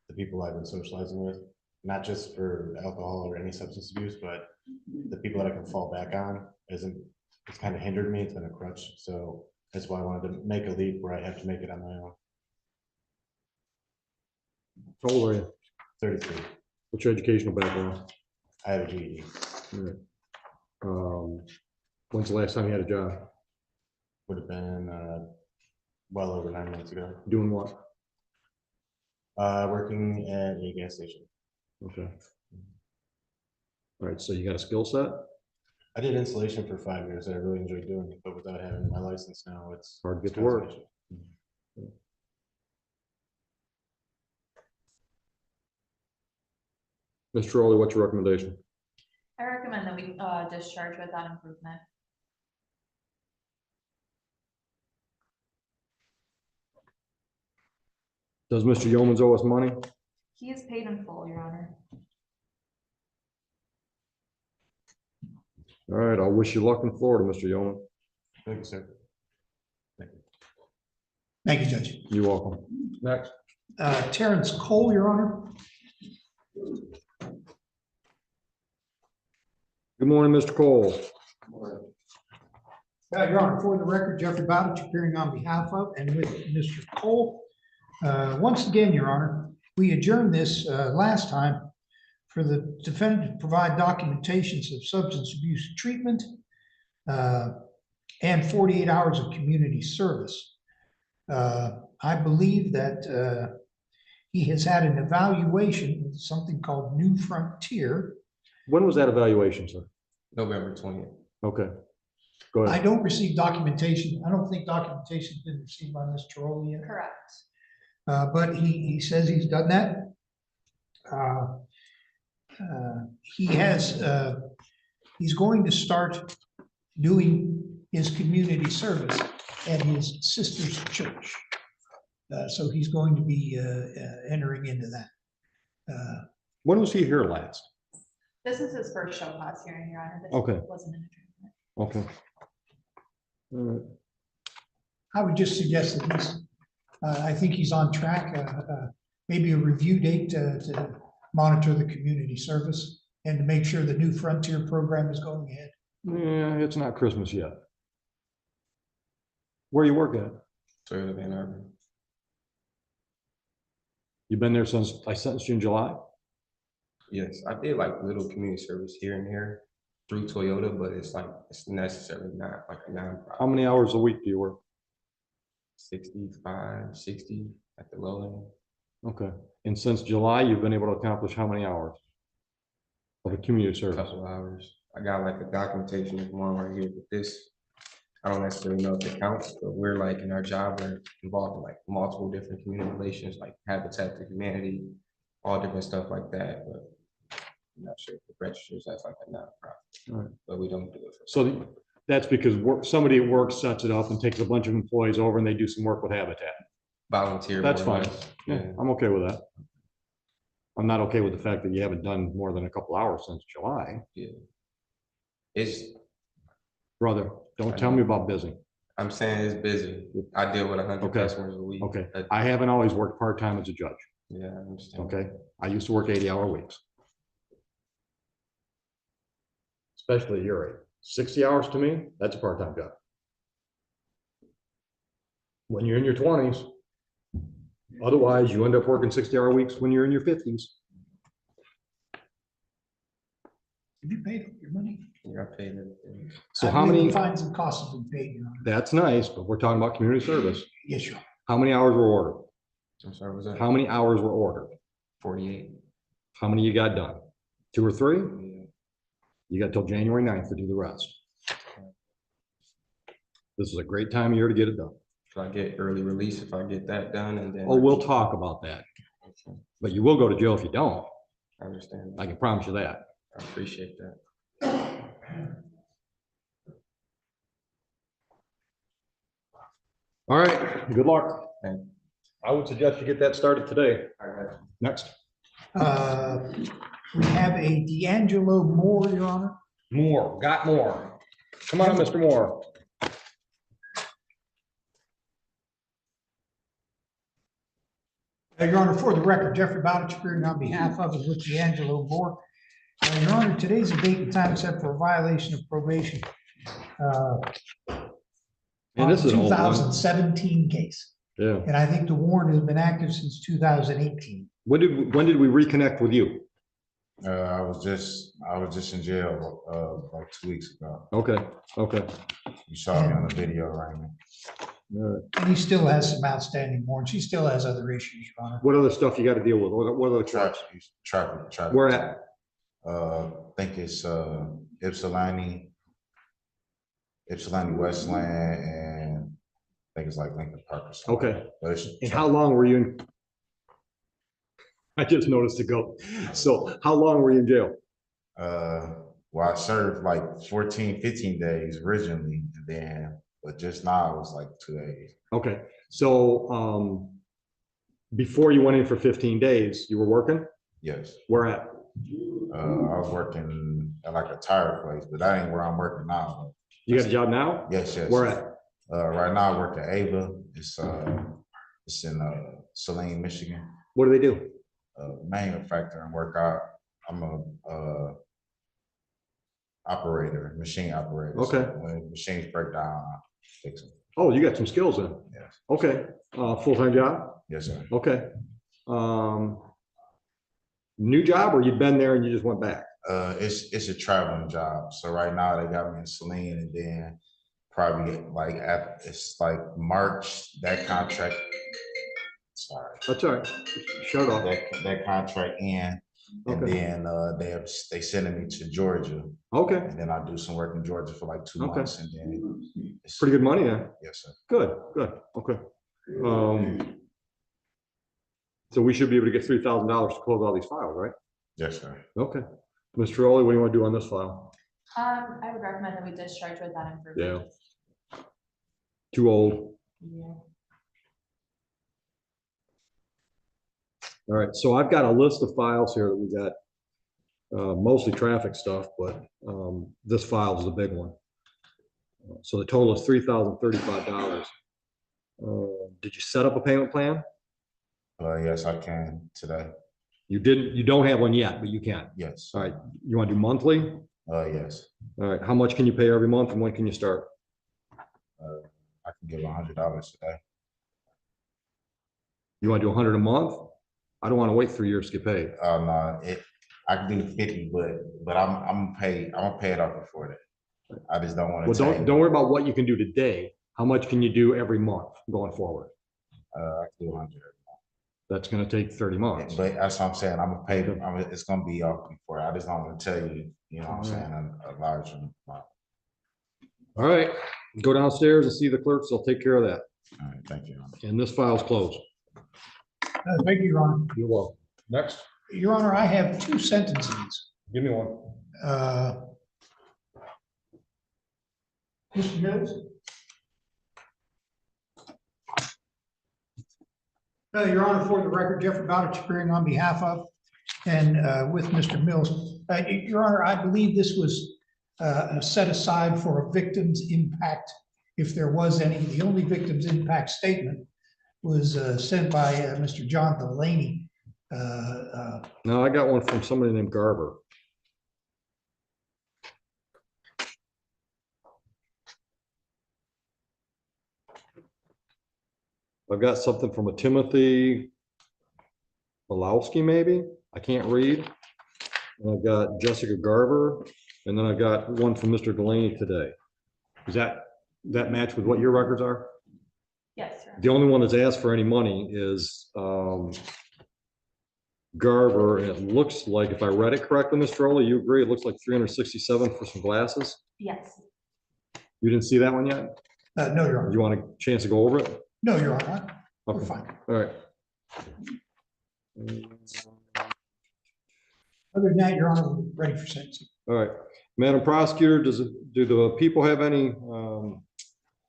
the people I've been socializing with, not just for alcohol or any substance abuse, but the people that I can fall back on. It's kind of hindered me. It's been a crutch. So that's why I wanted to make a leap where I have to make it on my own. How old are you? 33. What's your educational background? I have a GED. Right. When's the last time you had a job? Would have been well over 9 months ago. Doing what? Working at a gas station. Okay. All right, so you got a skill set? I did installation for 5 years. I really enjoyed doing it, but without having my license now, it's hard to get to work. Mr. Rowley, what's your recommendation? I recommend that we discharge without improvement. Does Mr. Yeomans owe us money? He is paid in full, Your Honor. All right, I'll wish you luck in Florida, Mr. Yeoman. Thank you, sir. Thank you, Judge. You're welcome. Next. Terrence Cole, Your Honor. Good morning, Mr. Cole. Your Honor, for the record, Jeffrey Bowditch appearing on behalf of and with Mr. Cole. Once again, Your Honor, we adjourned this last time for the defendant to provide documentations of substance abuse treatment and 48 hours of community service. I believe that he has had an evaluation of something called New Frontier. When was that evaluation, sir? November 20th. Okay. Go I ahead. don't receive documentation. I don't think documentation's been received by Mr. Rowley yet. Correct. But he says he's done that. He has, he's going to start doing his community service at his sister's church. So he's going to be entering into that. When was he here last? This is his first show cause hearing, Your Honor. This Okay. wasn't an adjournment. Okay. All right. I would just suggest that he's, I think he's on track, maybe a review date to monitor the community service and to make sure the New Frontier program is going ahead. Yeah, it's not Christmas yet. Where you work at? Toyota Van Arbor. You've been there since I sentenced you in July? Yes, I did like little community service here and there through Toyota, but it's necessarily not like a nonprofit. How many hours a week do you work? 65, 60 at the low end. Okay. And since July, you've been able to accomplish how many hours of a community A service? couple hours. I got like the documentation of one right here, but this, I don't necessarily know if it counts, but we're like in our job, we're involved in like multiple different community relations, like Habitat for Humanity, all different stuff like that, but I'm not sure if it registers as like a nonprofit. All right. But we don't do it for. So that's because somebody at work sets it up and takes a bunch of employees over and they do some work with Habitat. Volunteer. That's more or fine. less. Yeah, I'm okay with that. I'm not okay with the fact that you haven't done more than a couple hours since July. Yeah. It's, Brother, don't tell me about busy. I'm saying it's busy. I deal with 100 Okay. customers a week. Okay. I haven't always worked part-time as a judge. Yeah, I understand. Okay. I used to work 80-hour weeks. Especially at your age. 60 hours to me, that's a part-time job. When you're in your 20s, otherwise you end up working 60-hour weeks when you're in your 50s. Have you paid your money? Yeah, I paid everything. So I how believe many? the fines and costs have been paid, Your Honor. That's nice, but we're talking about community service. Yes, Your Honor. How many hours were ordered? I'm sorry, was that? How many hours were ordered? 48. How many you got done? 2 or 3? Yeah. You got till January 9th to do the rest. This is a great time of year to get it done. Should I get early release if I get that done and then? Oh, we'll talk about that. But you will go to jail if you don't. I understand. I can promise you that. I appreciate that. All right, good luck. Thank you. I would suggest you get that started today. I got you. Next. We have a D'Angelo Moore, Your Honor. Moore, got more. Come on, Mr. Moore. Your Honor, for the record, Jeffrey Bowditch appearing on behalf of and with D'Angelo Moore. Your Honor, today's a date and time set for a violation of probation. And this is an old one. 2017 case. Yeah. And I think the warrant has been active since 2018. When did we reconnect with you? I was just in jail like 2 weeks ago. Okay, okay. You saw me on the video, Raymond. And he still has some outstanding warrants. He still has other issues, Your Honor. What other stuff you got to deal with? What other charges? Traffic. Where at? I think it's Ypsilanti Westland, and I think it's like Lincoln Park or something. Okay. But And how long were you in? I just noticed it go. So how long were you in jail? Well, I served like 14, 15 days originally, and then, but just now it was like 2 days. Okay, so before you went in for 15 days, you were working? Yes. Where at? I was working at like a tire place, but that ain't where I'm working now. You got a job now? Yes, yes. Where at? Right now I work at Ava. It's in Saline, Michigan. What do they do? Manufacturing workout. I'm a operator, machine operator. Okay. So when machines break down, I fix them. Oh, you got some skills then? Yes. Okay, full-time job? Yes, sir. Okay. New job, or you've been there and you just went back? It's a traveling job. So right now they got me in Saline, and then probably like it's like March, that contract. Sorry. That's all right. Shut off. That contract in, and Okay. then they sending me to Georgia. Okay, And then I do some work in Georgia for like 2 Okay. months, and then it's pretty good money then. Yes, sir. Good, good, okay. So we should be able to get $3,000 to close all these files, right? Yes, sir. Okay. Mr. Ollie, what do you want to do on this file? I would recommend that we discharge with that information. Yeah. Too old. Yeah. All right, so I've got a list of files here that we got, mostly traffic stuff, but this file is the big one. So the total is $3,035. Did you set up a payment plan? Yes, I can today. You didn't, you don't have one yet, but you can. Yes. All right, you want to do monthly? Yes. All right, how much can you pay every month and when can you start? I can give $100 today. You want to do 100 a month? I don't want to wait 3 years to get paid. No, I can do 50, but I'm pay it off before that. I just don't want to. Well, don't worry about what you can do today. How much can you do every month going forward? I can do 100. That's going to take 30 months. But that's what I'm saying. I'm gonna pay. It's gonna be off before. I just don't want to tell you. You know what I'm saying? A large amount. All right, go downstairs and see the clerks. They'll take care of that. All right, thank you. And this file's closed. Thank you, Your Honor. You're welcome. Next. Your Honor, I have 2 sentences. Give me one. Mr. Mills? Your Honor, for the record, Jeffrey Bowditch appearing on behalf of and with Mr. Mills. Your Honor, I believe this was set aside for a victim's impact, if there was any. The only victim's impact statement was sent by Mr. John Delaney. No, I got one from somebody named Garber. I've got something from a Timothy Balowski, maybe. I can't read. And I've got Jessica Garber, and then I've got one from Mr. Delaney today. Does that match with what your records are? Yes, sir. The only one that's asked for any money is Garver, and it looks like, if I read it correctly, Mr. Rowley, you agree, it looks like 367 for some glasses? Yes. You didn't see that one yet? No, Your Honor. You want a chance to go over it? No, Your Honor. We're Okay, fine. all right. Other than that, Your Honor, we're ready for sentencing. All right, Madam Prosecutor, do the people have any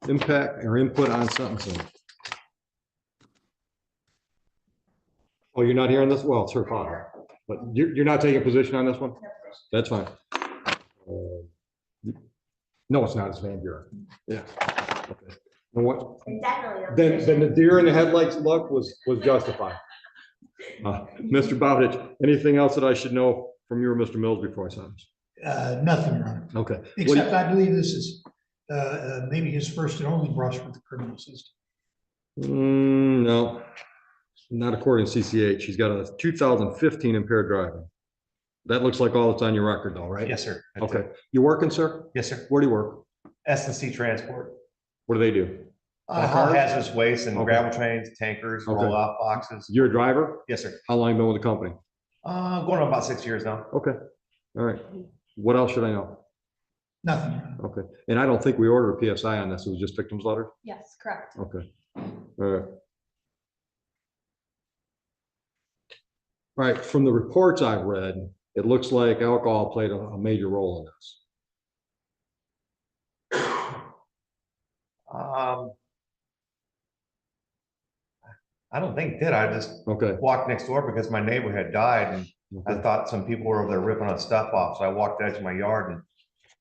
impact or input on sentencing? Oh, you're not hearing this? Well, it's her father, but you're not taking a position on this one? That's fine. No, it's not, it's Van Buren. Yeah. Okay. And what? Then the deer in the headlights look was justified. Mr. Bowditch, anything else that I should know from you or Mr. Mills before I sentence? Nothing, Your Honor. Okay. Except I believe this is maybe his first and only brush with the criminal system. No, not according to CCH. He's got a 2015 impaired driving. That looks like all that's on your record though, right? Yes, sir. Okay. You working, sir? Yes, sir. Where do you work? S&C Transport. What do they do? Haul hazardous waste and Okay. gravel trains, tankers, Okay. roll-off boxes. You're a driver? Yes, sir. How long you been with the company? Going on about 6 years now. Okay. All right. What else should I know? Nothing, Your Honor. Okay. And I don't think we ordered a PSI on this. It was just victim's letter? Yes, correct. Okay. All right. All right. From the reports I've read, it looks like alcohol played a major role in this. I don't think it did. I just walked next door because my neighbor had died and I thought some people were over there ripping on stuff off. So I walked out to my yard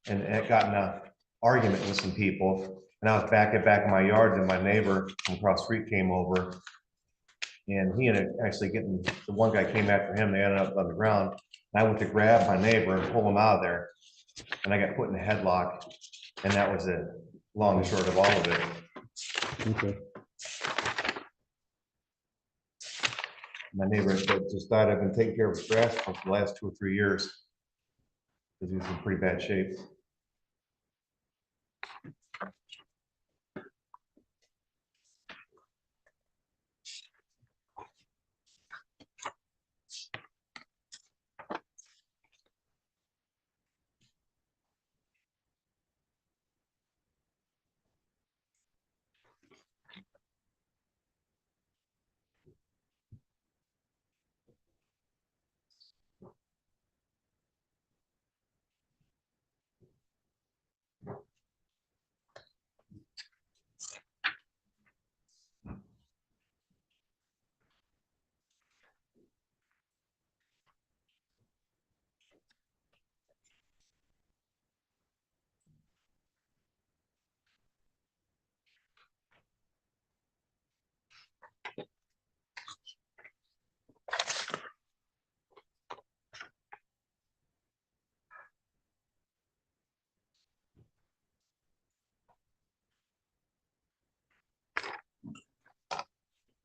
and it got in an argument with some people. And I was back in my yard and my neighbor from across the street came over. And he ended up actually getting, the one guy came after him, they ended up on the ground. And I went to grab my neighbor and pull him out of there. And I got put in a headlock. And that was it, long and short of all of it. Okay. My neighbor just died. I've been taking care of his grass for the last 2 or 3 years. Because he was in pretty bad shape.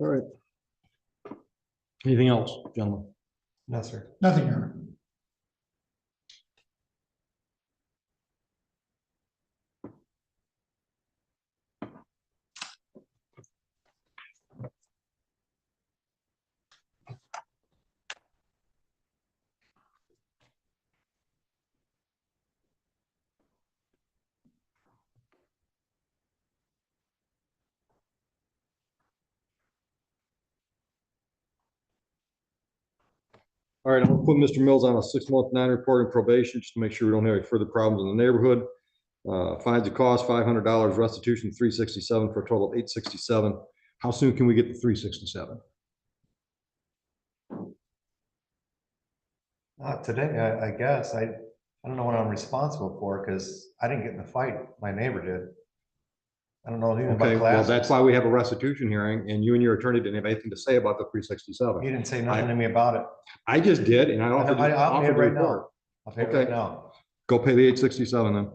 All right. Anything else, gentlemen? No, sir. Nothing, Your Honor. All right, I'm gonna put Mr. Mills on a 6-month non-reporting probation just to make sure we don't have any further problems in the neighborhood. Fines and costs, $500, restitution, $367 for a total of $867. How soon can we get the $367? Today, I guess. I don't know what I'm responsible for because I didn't get in the fight. My neighbor did. I don't know anything Okay, about well, classes. that's why we have a restitution hearing, and you and your attorney didn't have anything to say about the 367. You didn't say nothing to me about it. I just did, and I I'll offered pay it the right now. report. I'll pay it Okay. right now. Go pay the $867 then.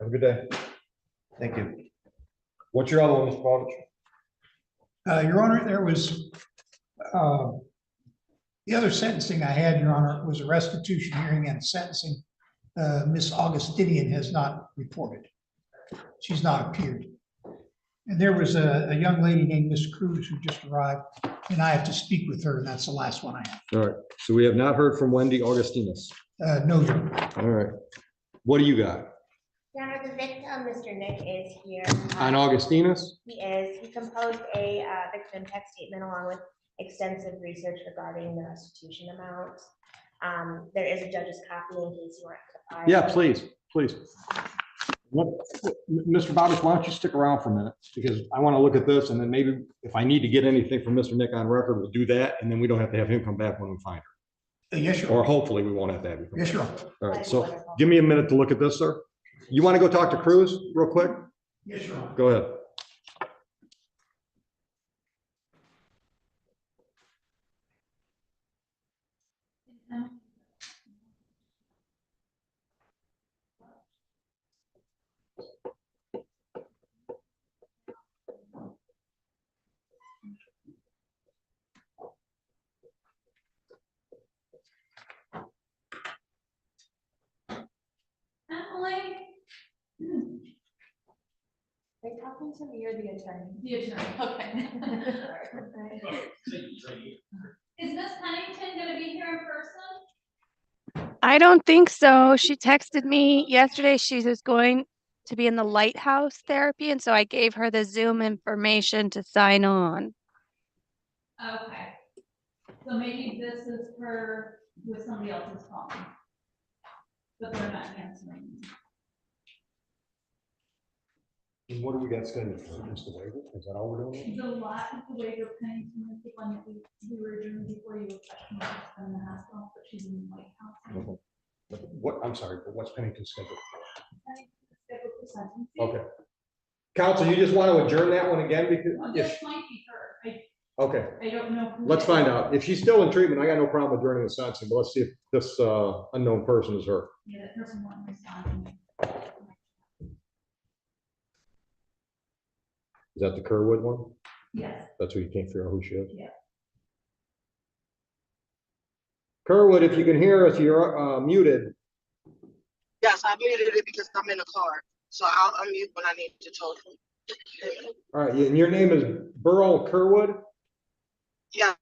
Have a good day. Thank you. What's your other one, Mr. Bowditch? Your Honor, there was, the other sentencing I had, Your Honor, was a restitution hearing and sentencing. Miss Augustinian has not reported. she's not appeared. And there was a young lady named Miss Cruz who just arrived, and I have to speak with her, and that's the last one I have. All right, so we have not heard from Wendy Augustinus. No, Your Honor. All right, what do you got? Your Honor, the victim, Mr. Nick, is here. On Augustinus? He is. He composed a victim impact statement along with extensive research regarding the restitution amount. There is a judge's copy in case you want to file. Yeah, please, please. Mr. Bobbitt, why don't you stick around for a minute? Because I want to look at this, and then maybe if I need to get anything from Mr. Nick on record, we'll do that, and then we don't have to have him come back when we find her. Yes, Your Or Honor. hopefully we won't have to have you. Yes, Your Honor. All right, so give me a minute to look at this, sir. You want to go talk to Cruz real quick? Yes, Your Honor. Go ahead. Emily? Are you talking to me or the attorney? The attorney, okay. Is Miss Pennington gonna be here in person? I don't think so. She texted me yesterday. She was going to be in the lighthouse therapy, and so I gave her the Zoom information to sign on. Okay. So maybe this is her with somebody else's phone. But they're not answering. And what do we got scheduled for Mr. Waiver? Is that all we're doing? The lot of the waiver Pennington is the one that we were doing before you were in the hospital, but she's in the White House. Okay. What, I'm sorry, but what's Pennington's schedule? Scheduled for sentencing. Okay. Counsel, you just want to adjourn that one again because Well, if, this might be her. okay, I don't know. who let's it find is. out. If she's still in treatment, I got no problem adjourning the sentencing, but let's see if this unknown person is her. Yeah, that person won't respond. Is that the Kerwood one? Yes. That's who you can't figure out who she is? Yeah. Kerwood, if you can hear us, you're muted. Yes, I muted it because I'm in the car, so I'll unmute when I need to talk. All right, and your name is Burl Kerwood? Yeah.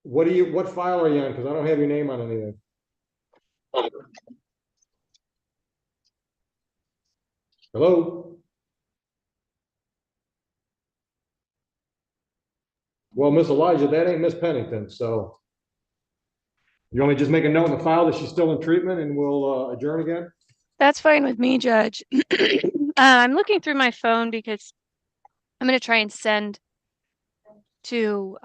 What file are you on? Because I don't have your name on anything. Hello? Well, Miss Elijah, that ain't Miss Pennington, so you want me to just make a note in the file that she's still in treatment and we'll adjourn again? That's fine with me, Judge. I'm looking through my phone because I'm going to try and send to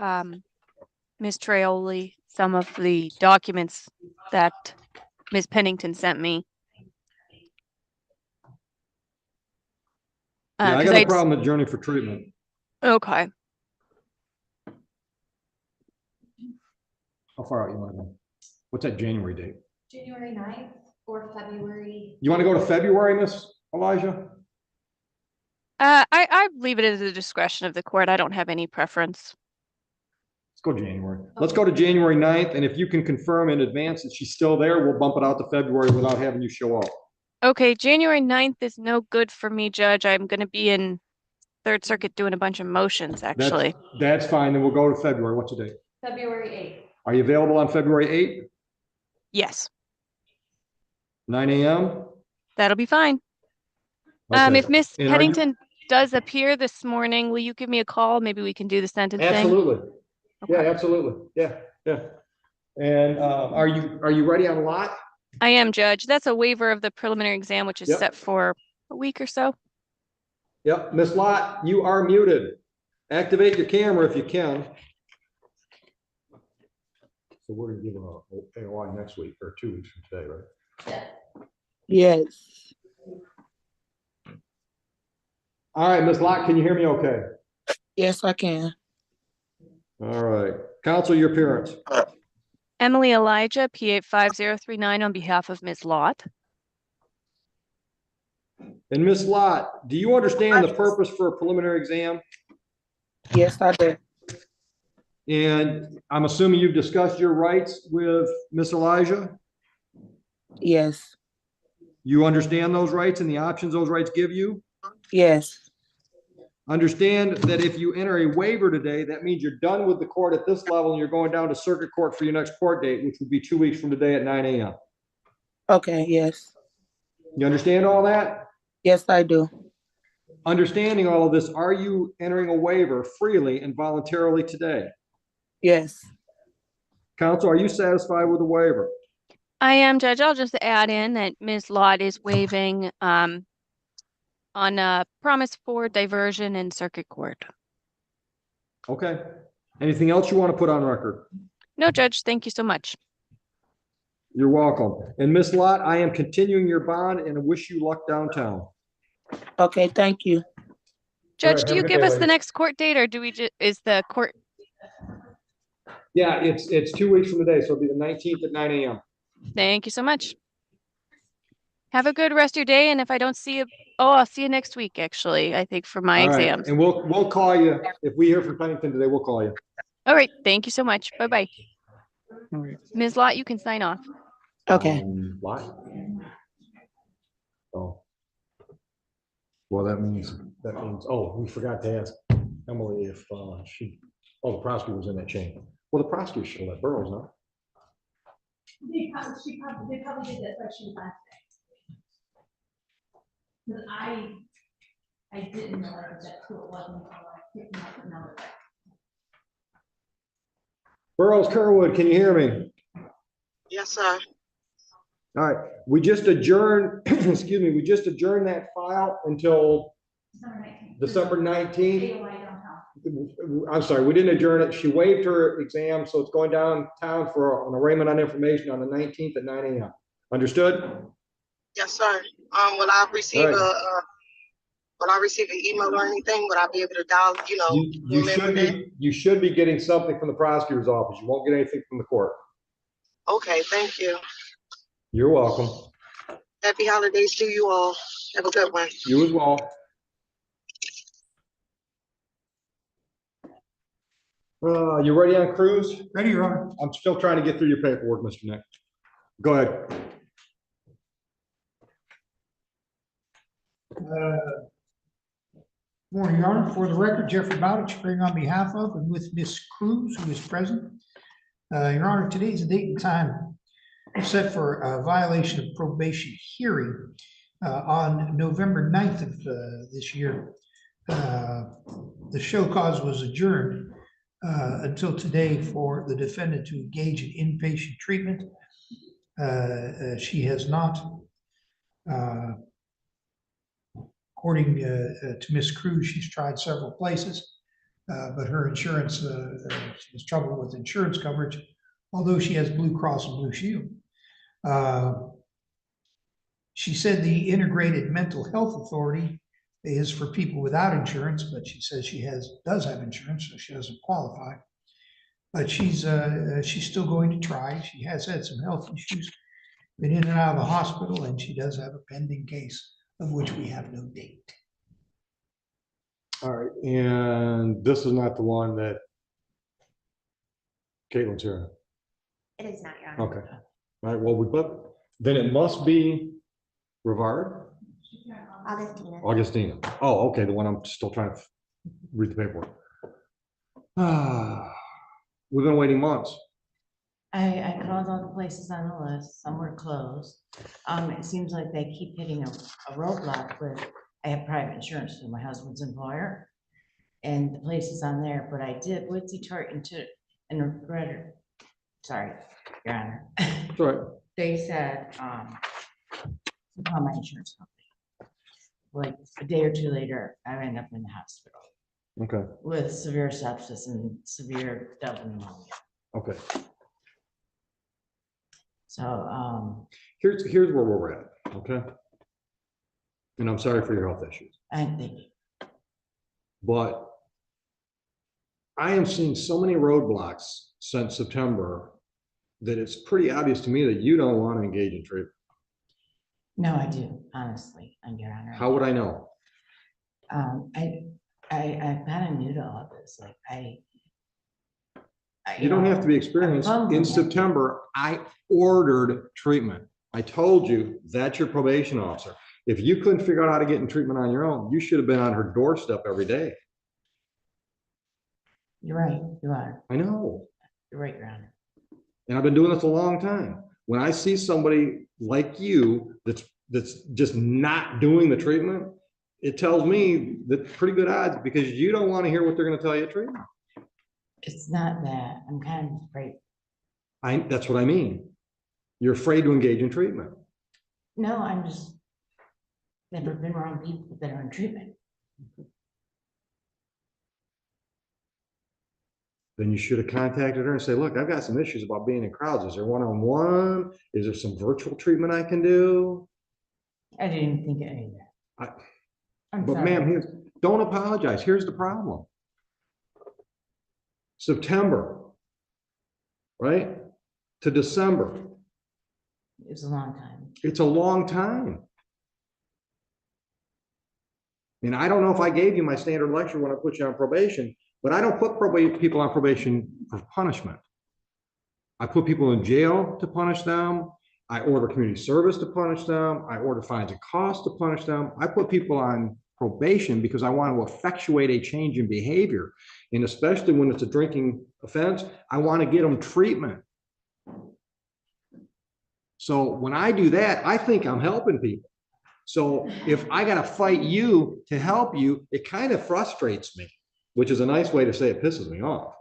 Ms. Traoli some of the documents that Ms. Pennington sent me. Yeah, I got a problem adjourning for treatment. Okay. How far out you want to go? What's that January date? January 9th or February. You want to go to February, Miss Elijah? I leave it at the discretion of the court. I don't have any preference. Let's go January. Let's go to January 9th, and if you can confirm in advance that she's still there, we'll bump it out to February without having you show up. Okay, January 9th is no good for me, Judge. I'm going to be in Third Circuit doing a bunch of motions, actually. That's fine, then we'll go to February. What's the date? February 8th. Are you available on February 8th? Yes. 9 a.m.? That'll be fine. Okay. If Miss And Pennington does appear this morning, will you give me a call? Maybe we can do the sentencing. Absolutely. Okay. Yeah, absolutely. Yeah, yeah. And are you ready on lot? I am, Judge. That's a waiver of the preliminary exam, which is Yep. set for a week or so. Yep, Miss Lot, you are muted. Activate your camera if you can. So we're gonna give a AOI next week or 2 weeks from today, right? Yes. All right, Miss Lot, can you hear me okay? Yes, I can. All right, counsel, your appearance. Emily Elijah, P85039 on behalf of Ms. Lott. And Miss Lot, do you understand the purpose for a preliminary exam? Yes, I do. And I'm assuming you've discussed your rights with Miss Elijah? Yes. You understand those rights and the options those rights give you? Yes. Understand that if you enter a waiver today, that means you're done with the court at this level and you're going down to circuit court for your next court date, which would be 2 weeks from today at 9 a.m. Okay, yes. You understand all that? Yes, I do. Understanding all of this, are you entering a waiver freely and voluntarily today? Yes. Counsel, are you satisfied with the waiver? I am, Judge. I'll just add in that Ms. Lott is waiving on a promise for diversion in circuit court. Okay. Anything else you want to put on record? No, Judge, thank you so much. You're welcome. And Ms. Lott, I am continuing your bond and wish you luck downtown. Okay, thank you. Judge, right, do have you a good give day, us the ladies. next court date, or do we just, is the court? Yeah, it's 2 weeks from today, so it'll be the 19th at 9 a.m. Thank you so much. Have a good rest of your day, and if I don't see you, oh, I'll see you next week, actually, I think, for my All right, exams. and we'll call you. If we hear from Pennington today, we'll call you. All right, thank you so much. Bye-bye. Ms. Lott, you can sign off. Okay. Why? Oh. Well, that means, oh, we forgot to ask Emily if the prosecutor was in that chain. Well, the prosecutor should have let Burroughs know. They probably did that, but she was last day. Because I didn't know that's who it was until I picked him up another day. Burroughs Kerwood, can you hear me? Yes, sir. All right, we just adjourned, excuse me, we just adjourned that file until December 19th. I'm sorry, we didn't adjourn it. She waived her exam, so it's going downtown for an arraignment on information on the 19th at 9 a.m. Understood? Yes, sir. Will I receive will I receive an email or anything? Would I be able to dial, You should be getting something from the prosecutor's office. You won't get anything from the court. Okay, thank you. You're welcome. Happy holidays to you all. Have a good one. You as well. You ready on cruise? Ready, Your Honor. I'm still trying to get through your paperwork, Mr. Nick. Go ahead. Morning, Your Honor. For the record, Jeffrey Bowditch, appearing on behalf of and with Miss Cruz, who is present. Your Honor, today is the date and time set for a violation of probation hearing on November 9th of this year. The show cause was adjourned until today for the defendant to engage in inpatient treatment. She has not, according to Ms. Cruz, she's tried several places, but her insurance, she has trouble with insurance coverage, although she has Blue Cross and Blue Shield. She said the Integrated Mental Health Authority is for people without insurance, but she says she does have insurance, so she doesn't qualify. But she's still going to try. She has had some health issues, been in and out of the hospital, and she does have a pending case of which we have no date. All right, and this is not the one that Caitlin's here. It is not, Your Honor. Okay. All right, well, then it must be Rivard? Augustina. Oh, okay, the one I'm still trying to read the paperwork. We've been waiting months. I called all the places on the list, some were closed. It seems like they keep hitting a roadblock with, I have private insurance through my husband's employer. And the places on there, but I did with Detroit and regretted, sorry, Your Honor. Right. They said, call my insurance company. Like a day or two later, I ended up in the hospital. Okay. With severe sepsis and severe double pneumonia. Okay. So here's where we're at. Okay. And I'm sorry for your health issues. I think. But I am seeing so many roadblocks since September that it's pretty obvious to me that you don't want to engage in treatment. No, I do, honestly, Your Honor. How would I know? I'm kind of new to all this. Like you don't have to be experienced. In September, I ordered treatment. I told you, that's your probation officer. If you couldn't figure out how to get in treatment on your own, you should have been on her doorstep every day. You're right, you are. I know. You're right, Your Honor. And I've been doing this a long time. When I see somebody like you that's just not doing the treatment, it tells me that pretty good odds, because you don't want to hear what they're going to tell you at treatment. It's not that. I'm kind of afraid. That's what I mean. You're afraid to engage in treatment. No, I'm just never been around people that are in treatment. Then you should have contacted her and say, look, I've got some issues about being in crowds. Is there one-on-one? Is there some virtual treatment I can do? I didn't even think of any of that. I'm But sorry. ma'am, don't apologize. Here's the problem. September, right, to December. It's a long time. It's a long time. And I don't know if I gave you my standard lecture when I put you on probation, but I don't put people on probation for punishment. I put people in jail to punish them. I order community service to punish them. I order fines and costs to punish them. I put people on probation because I want to effectuate a change in behavior. And especially when it's a drinking offense, I want to get them treatment. So when I do that, I think I'm helping people. So if I got to fight you to help you, it kind of frustrates me, which is a nice way to say it pisses me off.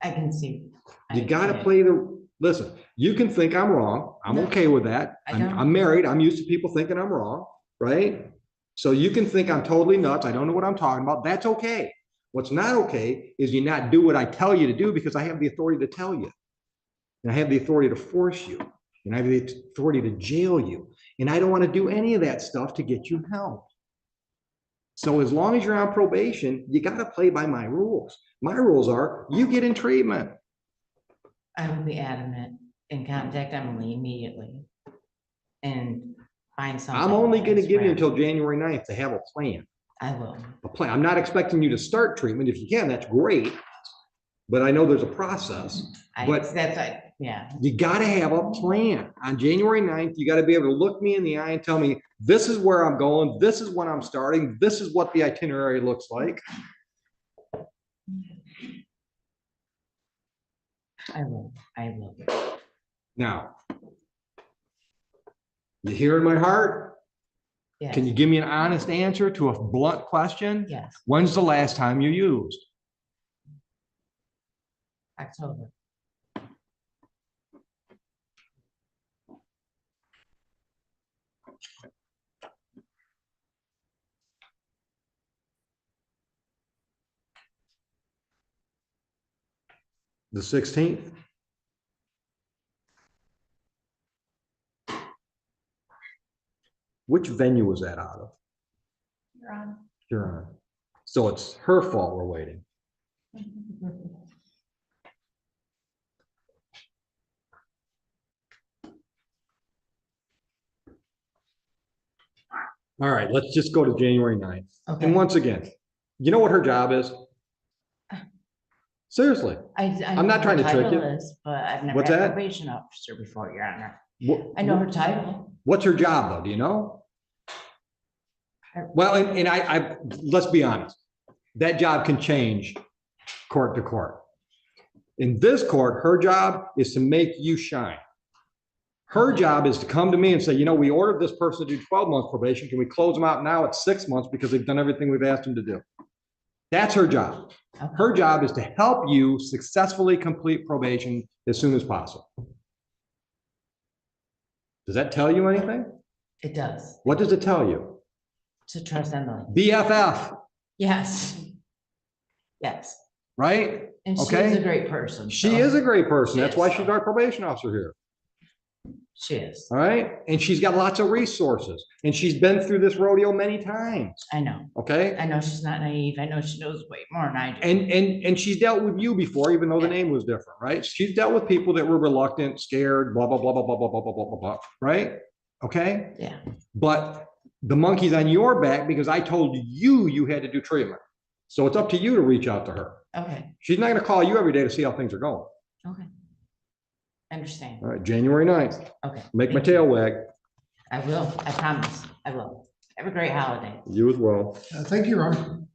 I can see. You got to play listen, you can think I'm wrong. I'm okay with that. I'm married. I'm used to people thinking I'm wrong, right? So you can think I'm totally nuts. I don't know what I'm talking about. That's okay. What's not okay is you not do what I tell you to do, because I have the authority to tell you. And I have the authority to force you. And I have the authority to jail you. And I don't want to do any of that stuff to get you help. So as long as you're on probation, you got to play by my rules. My rules are you get in treatment. I will be adamant and contact Emily immediately and find something. I'm only going to that's give you fair. until January 9th to have a plan. I will. A plan. I'm not expecting you to start treatment. If you can, that's great. But I know there's a process. Yeah. You got to have a plan. On January 9th, you got to be able to look me in the eye and tell me, this is where I'm going. This is when I'm starting. This is what the itinerary looks like. I will. I will. Now, you hear in my heart? Yes. Can you give me an honest answer to a blunt question? Yes. When's the last time you used? October. The 16th? Which venue was that out of? You're on. Huron. So it's her fault we're waiting. All right, let's just go to January 9th. Okay. And once again, you know what her job is? Seriously. I'm not trying to trick you. But I've never What's had a that? probation officer before, Your Honor. What- I know her title. What's her job though? Do you know? Well, and I let's be honest. That job can change court to court. In this court, her job is to make you shine. Her job is to come to me and say, you know, we ordered this person to do 12 months probation. Can we close them out now at 6 months because they've done everything we've asked them to do? That's her job. Her job is to help you successfully complete probation as soon as possible. Does that tell you anything? It does. What does it tell you? To trust Emily. BFF, Yes. Yes. right? And she's Okay. a great person. She so- is a great person. She That's is, why so- she's our probation officer here. She is. All right. And she's got lots of resources and she's been through this rodeo many times. I know. Okay. I know she's not naive. I know she knows way more than I do. And she's dealt with you before, even though the name was different, right? She's dealt with people that were reluctant, scared, blah, blah, blah, blah, blah, blah, blah, blah, blah, blah, blah, right? Okay. Yeah. But the monkey's on your back because I told you you had to do treatment. So it's up to you to reach out to her. Okay. She's not going to call you every day to see how things are going. Okay. Understand. All right, January 9th. Okay. Make my tail wag. I will, I promise, I will. Have a great holiday. You as well. Thank you, Ron.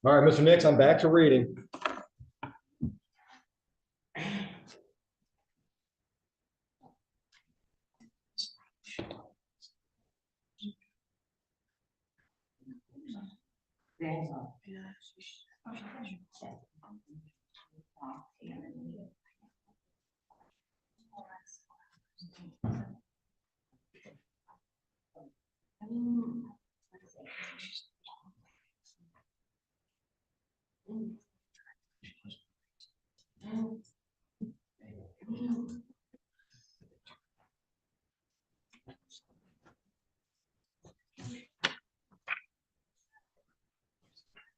All right, Mr. Nix, I'm back to reading.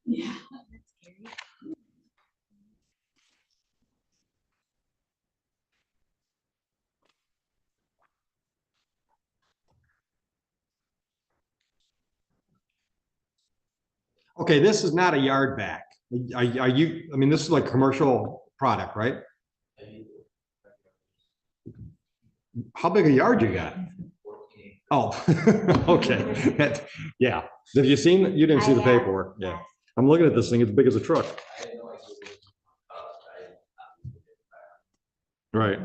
Yeah. Okay, this is not a yard vac. Are you, I mean, this is like commercial product, right? How big a yard you got? Oh, okay. Yeah. Have you seen, you didn't see the paperwork? Yeah. I'm looking at this thing, it's big as a truck. Right.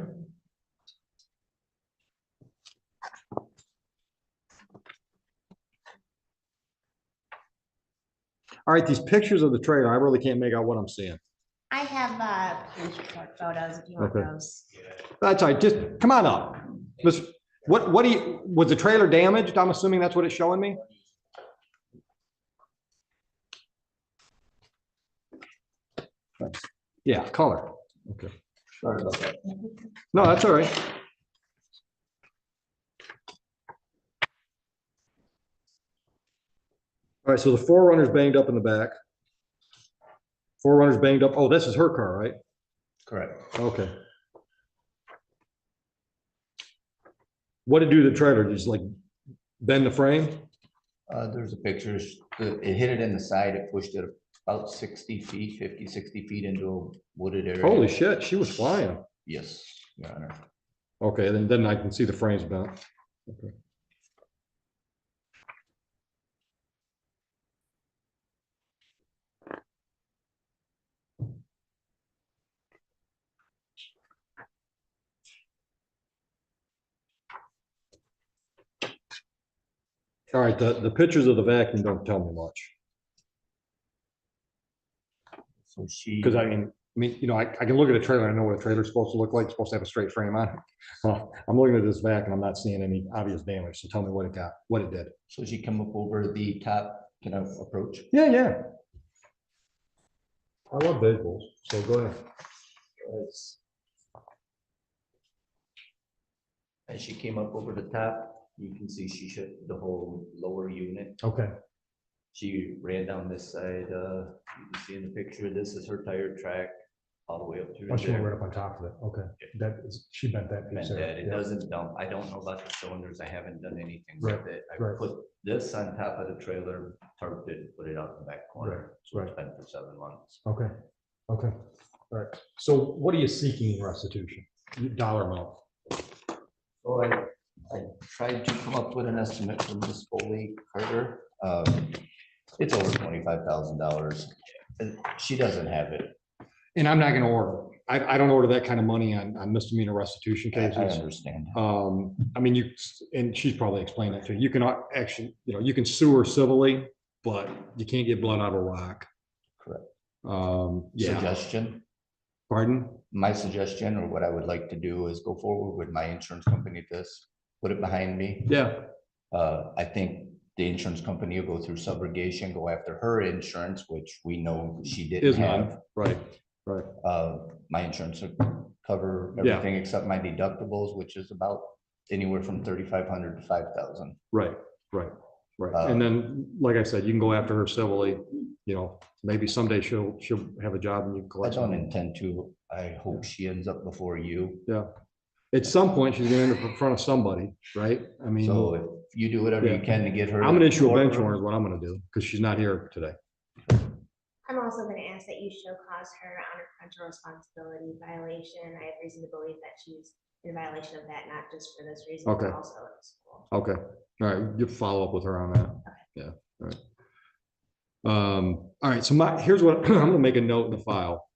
All right, these pictures of the trailer, I really can't make out what I'm seeing. I have police report photos if you want Okay. those. That's all right, just come on up. What do you, was the trailer damaged? I'm assuming that's what it's showing me? Yeah, color. Okay. Sorry about that. No, that's all right. All right, so the 4Runner's banged up in the back. 4Runner's banged up. Oh, this is her car, right? Correct. Okay. What did it do to the trailer? Just like bend the frame? There's a picture. It hit it in the side. It pushed it about 60 feet, 50, 60 feet into a wooded area. Holy shit, she was flying. Yes, Your Honor. Okay, then I can see the frames bent. Okay. All right, the pictures of the vacuum don't tell me much. So she, Because I mean, you know, I can look at a trailer, I know what a trailer's supposed to look like, it's supposed to have a straight frame on it. I'm looking at this vac and I'm not seeing any obvious damage, so tell me what it got, what it did. so she come up over the top, can I approach? Yeah, yeah. I love visuals, so go ahead. As she came up over the top, you can see she shook the whole lower unit. Okay. She ran down this side, you can see in the picture, this is her tire track all the way up through Oh, she went there. right up on top of it, okay. That is, she bent that piece Bent there. that. It Yeah. doesn't dump. I don't know about the cylinders. I haven't done anything Right, with it. I right. put this on top of the trailer, tarped it, put it out in the back corner. Right, So it's right. been for 7 months. Okay, okay, all right. So what are you seeking in restitution? Dollar amount? So I tried to come up with an estimate from Ms. Foley Carter. It's over $25,000. She doesn't have it. And I'm not gonna order. I don't order that kind of money on misdemeanor restitution I cases. understand. I mean, and she's probably explained that to you. You can actually, you know, you can sue her civilly, but you can't get blood out of a rock. Correct. Yeah. Suggestion? Pardon? My suggestion, or what I would like to do, is go forward with my insurance company, put it behind me. Yeah. I think the insurance company will go through subrogation, go after her insurance, which we know she didn't Is mine. have. Right, right. My insurance would cover Yeah. everything except my deductibles, which is about anywhere from 3,500 to 5,000. Right, right, right. And then, like I said, you can go after her civilly, you know, maybe someday she'll have a job and you can I collect. don't money. intend to. I hope she ends up before you. Yeah. At some point, she's gonna end up in front of somebody, right? I mean. So you do whatever you Yeah. can to get her. I'm gonna issue a bench courtroom. warrant is what I'm gonna do, because she's not here today. I'm also gonna ask that you show cause her on her parental responsibility violation. I have reason to believe that she's in violation of that, not just for this reason, Okay. but also in school. Okay, all right, you follow up with her on that. Yeah, all right. All right, so here's what, I'm gonna make a note in the file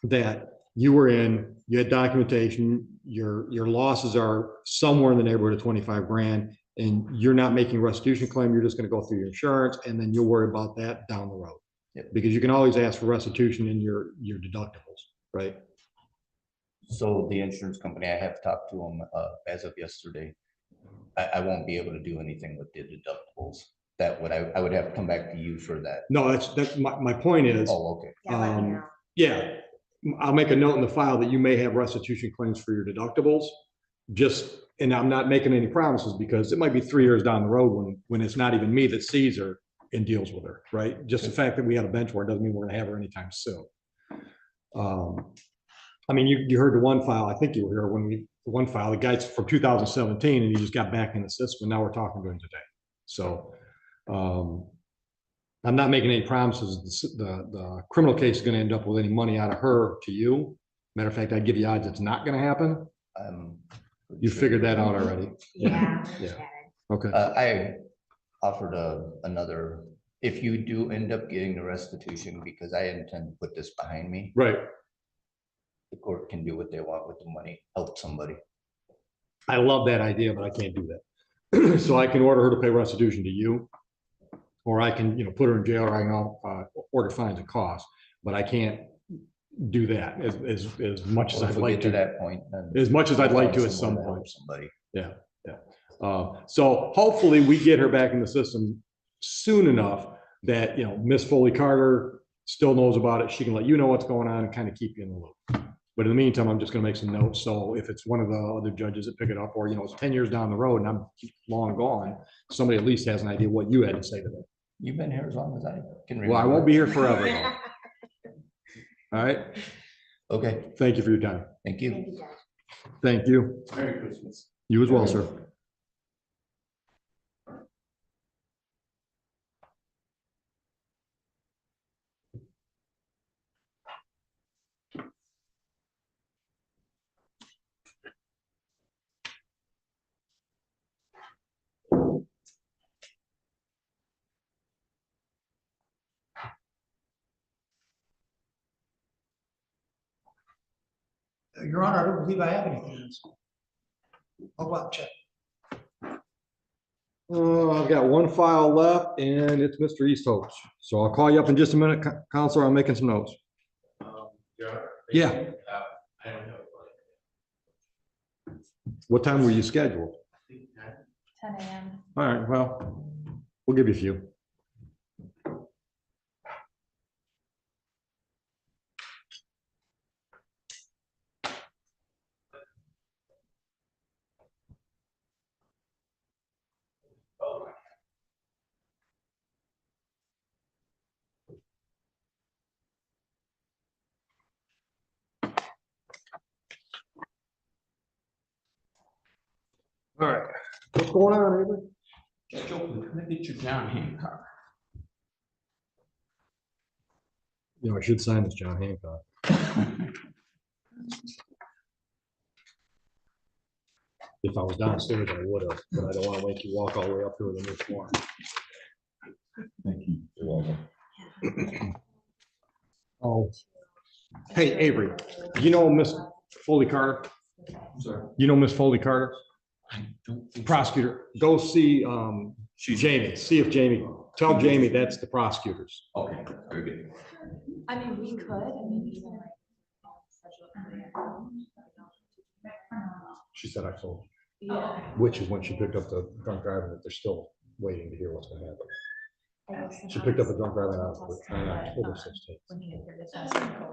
that you were in, you had documentation, your losses are somewhere in the neighborhood of 25 grand, and you're not making a restitution claim, you're just gonna go through your insurance, and then you'll worry about that down the road. Yep. Because you can always ask for restitution in your deductibles, right? So the insurance company, I have talked to them as of yesterday. I won't be able to do anything with the deductibles. That would, I would have to come back to you for that. No, that's my point is. Oh, okay. Yeah, I'll make a note in the file that you may have restitution claims for your deductibles. And I'm not making any promises because it might be 3 years down the road when it's not even me that sees her and deals with her, right? Just the fact that we had a bench warrant doesn't mean we're gonna have her anytime soon. I mean, you heard the one file, I think you were here the one file, the guy's from 2017 and he just got back in the system and now we're talking to him today. So I'm not making any promises. The criminal case is gonna end up with any money out of her to you. Matter of fact, I'd give you odds it's not gonna happen. You figured that out already? Yeah. Yeah. Okay. I offered another, if you do end up getting the restitution, because I intend to put this behind me. Right. The court can do what they want with the money, help somebody. I love that idea, but I can't do that. So I can order her to pay restitution to you, or I can, put her in jail, or I can order fines and costs, but I can't do that as much as I'd like to. That point, as much as I'd like to at some point. Somebody. Yeah, yeah. So hopefully we get her back in the system soon enough that, Miss Foley Carter still knows about it. She can let you know what's going on and kind of keep you in the loop. But in the meantime, I'm just gonna make some notes. So if it's one of the other judges that pick it up, or, it's 10 years down the road and I'm long gone, somebody at least has an idea what you had to say to them. You've been here as long as I can remember. Well, I won't be here forever. Though. All right. Okay. Thank you for your time. Thank you. Thank you. Merry Christmas. You as well, sir. Your Honor, I don't believe I have anything else. I'll go out and check. I've got one file left and it's Mr. Easthope's. So I'll call you up in just a minute, Counselor. I'm making some notes. Yeah. I don't know. What time were you scheduled? 10 a.m. All right, well, we'll give you a few. All right, what's going on, Avery? Judge Oakley, come and get your John Hancock. I should sign this, John Hancock. If I was downstairs, I would have, but I don't want to make you walk all the way up here with a new form. Thank you. You're welcome. Oh, hey, Avery, you know Miss Foley Carter? Sorry. You know Miss Foley Carter? I don't think Prosecutor, go see Jamie, see if Jamie, tell Jamie that's the prosecutors. Okay, very good. I mean, we could, I mean, even like. She said October, Yeah. which is when she picked up the drunk driving, that they're still waiting to hear what's gonna happen. She picked up a drunk driving on October 16th.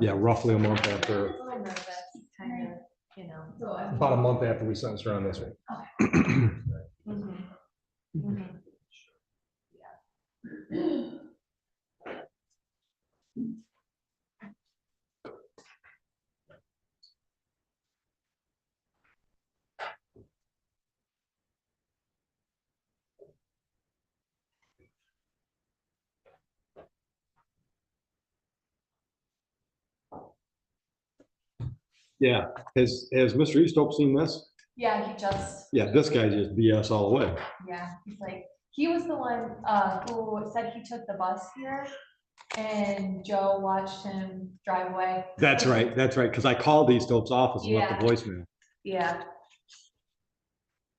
Yeah, roughly a month after, about a month after we sentenced her on this one. Yeah, has Mr. Easthope seen this? Yeah, he just, Yeah, this guy just BS all the way. yeah, he's like, he was the one, who said he took the bus here and Joe watched him drive away. That's right, because I called Easthope's office and left Yeah. the voicemail. Yeah.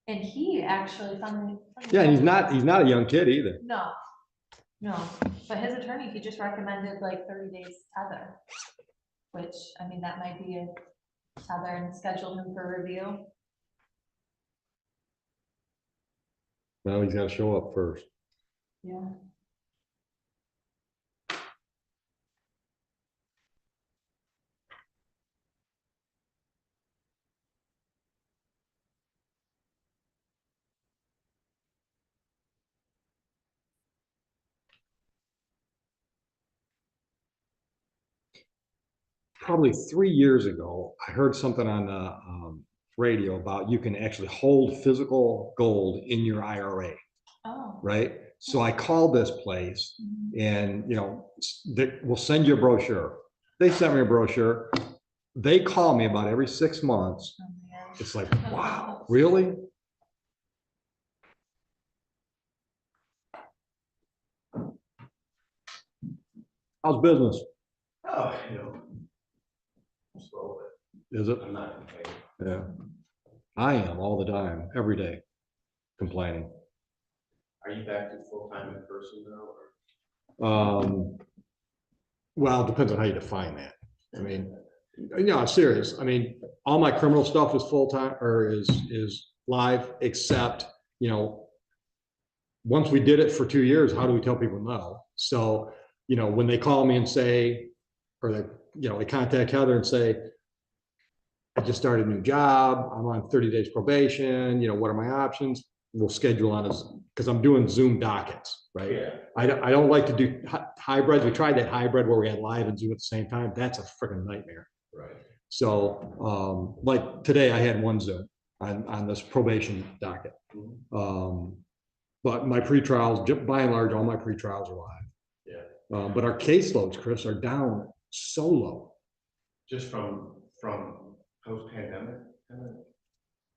And he actually found. Yeah, and he's not a young kid either. No, no, but his attorney, he just recommended like 30 days tether, which, I mean, that might be a tether and schedule him for review. Now he's got to show up first. Yeah. Probably 3 years ago, I heard something on the radio about you can actually hold physical gold in your IRA, Oh. right? So I called this place and, we'll send you a brochure. They sent me a brochure. They call me about every 6 months. It's like, wow, really? How's business? Oh, Is it? I'm not complaining. Yeah. I am all the time, every day, complaining. Are you back to full-time in person now? Or? Well, it depends on how you define that. I mean, I'm serious. I mean, all my criminal stuff is full-time or is live, except, once we did it for 2 years, how do we tell people no? So, when they call me and say, or they contact Heather and say, I just started a new job, I'm on 30 days probation, what are my options? We'll schedule on us, because I'm doing Zoom dockets, right? Yeah. I don't like to do hybrids. We tried that hybrid where we had live and Zoom at the same time. That's a freaking nightmare. Right. So, like today I had one Zoom on this probation docket. But my pre-trials, by and large, all my pre-trials are live. Yeah. But our caseloads, Chris, are down so low. Just from post-pandemic?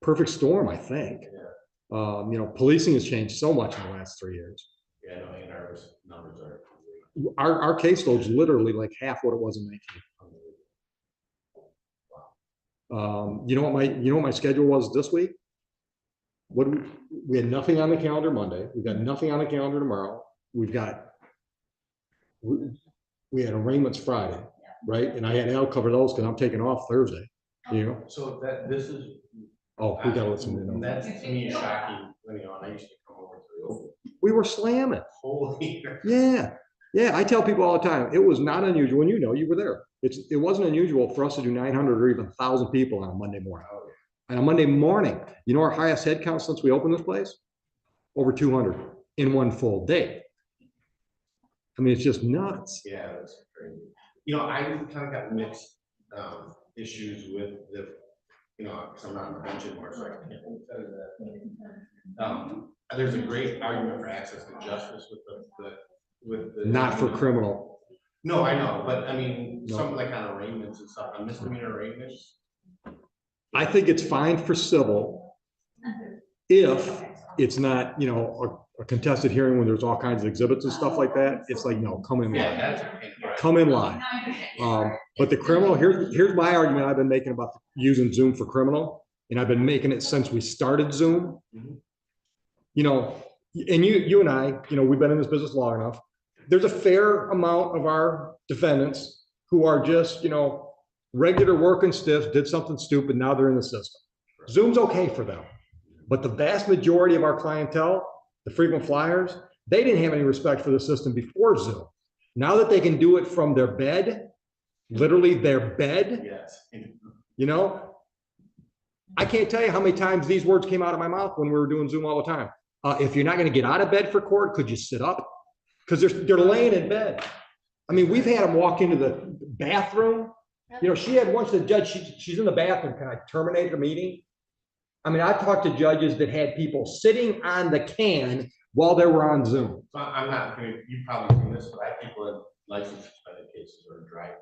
Perfect storm, I think. Yeah. Policing has changed so much in the last 3 years. Yeah, no, and our numbers are. Our caseload's literally like half what it was in 19. You know what my schedule was this week? We had nothing on the calendar Monday. We've got nothing on the calendar tomorrow. We had arraignments Friday, right? And I had Al cover those because I'm taking off Thursday. So this is. Oh, we gotta listen to them. That's to me shocking. And I used to come over to the open. We were slamming. Holy. Yeah. I tell people all the time, it was not unusual, and you were there. It wasn't unusual for us to do 900 or even 1,000 people on a Monday morning. On a Monday morning, our highest head count since we opened this place? Over 200 in one full day. I mean, it's just nuts. Yeah, that's crazy. I kind of got mixed issues with the, because I'm not on the bench anymore, so I can't really tell you that. There's a great argument for access to justice with the. Not for criminal. No, I know, but I mean, No. something like on arraignments and stuff, on misdemeanor arraignments. I think it's fine for civil if it's not, a contested hearing when there's all kinds of exhibits and stuff like that. It's like, no, come in live. Come in live. But the criminal, here's my argument I've been making about using Zoom for criminal, and I've been making it since we started Zoom. And you and I, we've been in this business long enough. There's a fair amount of our defendants who are just, regular working stiffs, did something stupid, now they're in the system. Zoom's okay for them. But the vast majority of our clientele, the frequent flyers, they didn't have any respect for the system before Zoom. Now that they can do it from their bed, literally their bed, Yes. I can't tell you how many times these words came out of my mouth when we were doing Zoom all the time. If you're not going to get out of bed for court, could you sit up? Because they're laying in bed. I mean, we've had them walk into the bathroom. She had once the judge, she's in the bathroom. Can I terminate the meeting? I mean, I've talked to judges that had people sitting on the can while they were on Zoom. So I'm not going to, you probably seen this, but I have people in license suspended cases or driving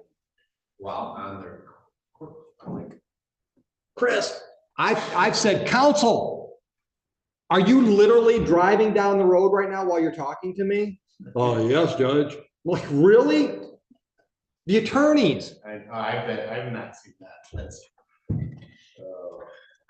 while on their court. I'm like, Chris, I've said, counsel, are you literally driving down the road right now while you're talking to me? Oh, yes, Judge. I'm like, really? The attorneys. I've not seen that. That's.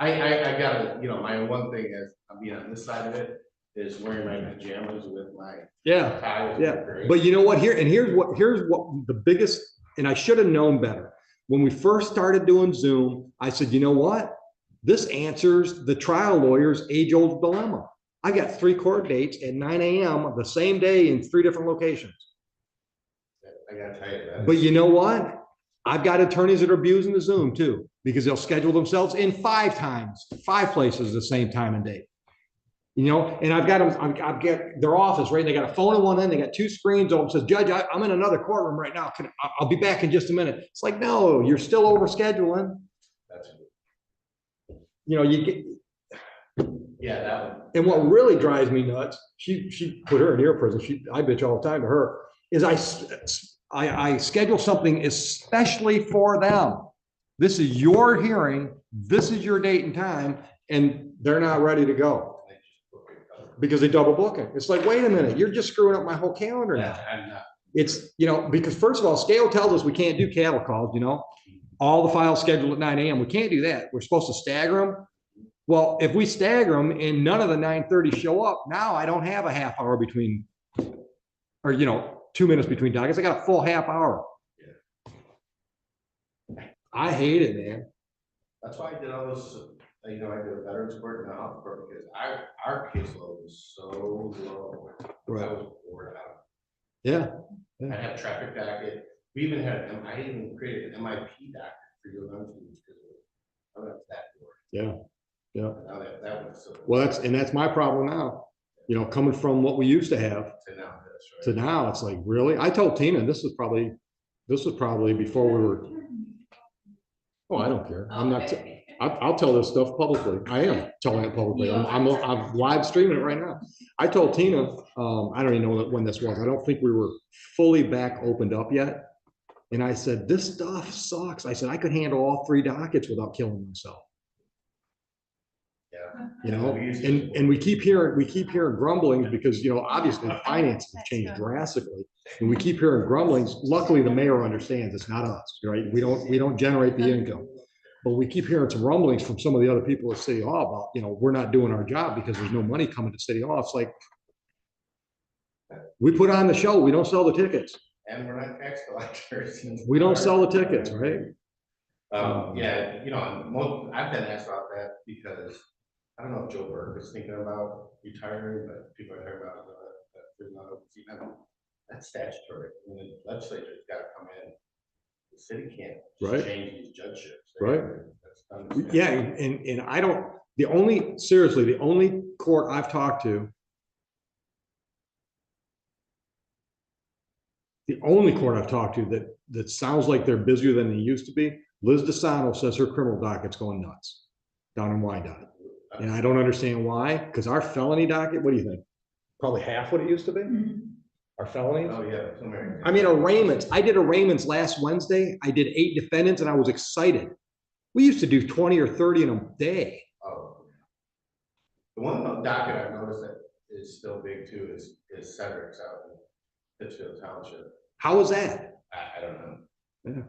I gotta, my one thing is, I'm being on this side of it, is wearing my pajamas with my. tie is great. But you know what? Here's what the biggest, and I should have known better. When we first started doing Zoom, I said, you know what? This answers the trial lawyer's age-old dilemma. I got 3 court dates at 9 a.m. the same day in 3 different locations. I gotta tell you that. But you know what? I've got attorneys that are abusing the Zoom too, because they'll schedule themselves in 5 places the same time and date. And I've got them, I've got their office, right? They got a phone in one end, they got 2 screens open. Says, Judge, I'm in another courtroom right now. I'll be back in just a minute. It's like, no, you're still over scheduling. That's good. You get. Yeah, that one. And what really drives me nuts, she put her in ear prison. I bitch all the time to her, is I schedule something especially for them. This is your hearing. This is your date and time, and they're not ready to go because they double book it. It's like, wait a minute, you're just screwing up my whole calendar now. I'm not. It's, because first of all, scale tells us we can't do cattle calls, all the files scheduled at 9 a.m. We can't do that. We're supposed to stagger them. Well, if we stagger them and none of the 9:30 show up, now I don't have a half hour between, or 2 minutes between dockets. I got a full half hour. Yeah. I hate it, man. That's why I did all those, I did a veterans court and a health court because our caseload was so low. Right. I was bored out. Yeah. I had traffic docket. We even had, I even created an MIP docket for your lunch because I went up to that door. Yeah. Yeah. Now that was so. Well, that's my problem now. Coming from what we used to have to now, it's like, really? I told Tina this was probably before we were. Oh, I don't care. I'm not. I'll tell this stuff publicly. I am telling it publicly. I'm live streaming it right now. I told Tina. I don't even know when this was. I don't think we were fully back opened up yet. And I said, this stuff sucks. I said I could handle all 3 dockets without killing myself. And we keep hearing grumblings because obviously the finances have changed drastically, and we keep hearing grumblings. Luckily, the mayor understands it's not us, right? We don't generate the income, but we keep hearing some rumblings from some of the other people at City Hall about we're not doing our job because there's no money coming to City Hall. It's like we put on the show, we don't sell the tickets, and we're not tax collectors. We don't sell the tickets, right? Yeah, I've been asked about that because. I don't know if Joe Burke is thinking about retiring, but people are talking about that's statutory. The legislature's got to come in. The city can't change these judgeships. Right. Yeah, and I don't. The only court I've talked to. The only court I've talked to that sounds like they're busier than they used to be. Liz DeSano says her criminal docket's going nuts down in Wyandotte. And I don't understand why, because our felony docket, what do you think? Probably half what it used to be? Our felonies? Oh, yeah. I mean, arraignments. I did arraignments last Wednesday. I did 8 defendants and I was excited. We used to do 20 or 30 in a day. Oh. The one docket I've noticed that is still big too is Cedric's out in Pittsfield Township. How is that? I don't know. Yeah.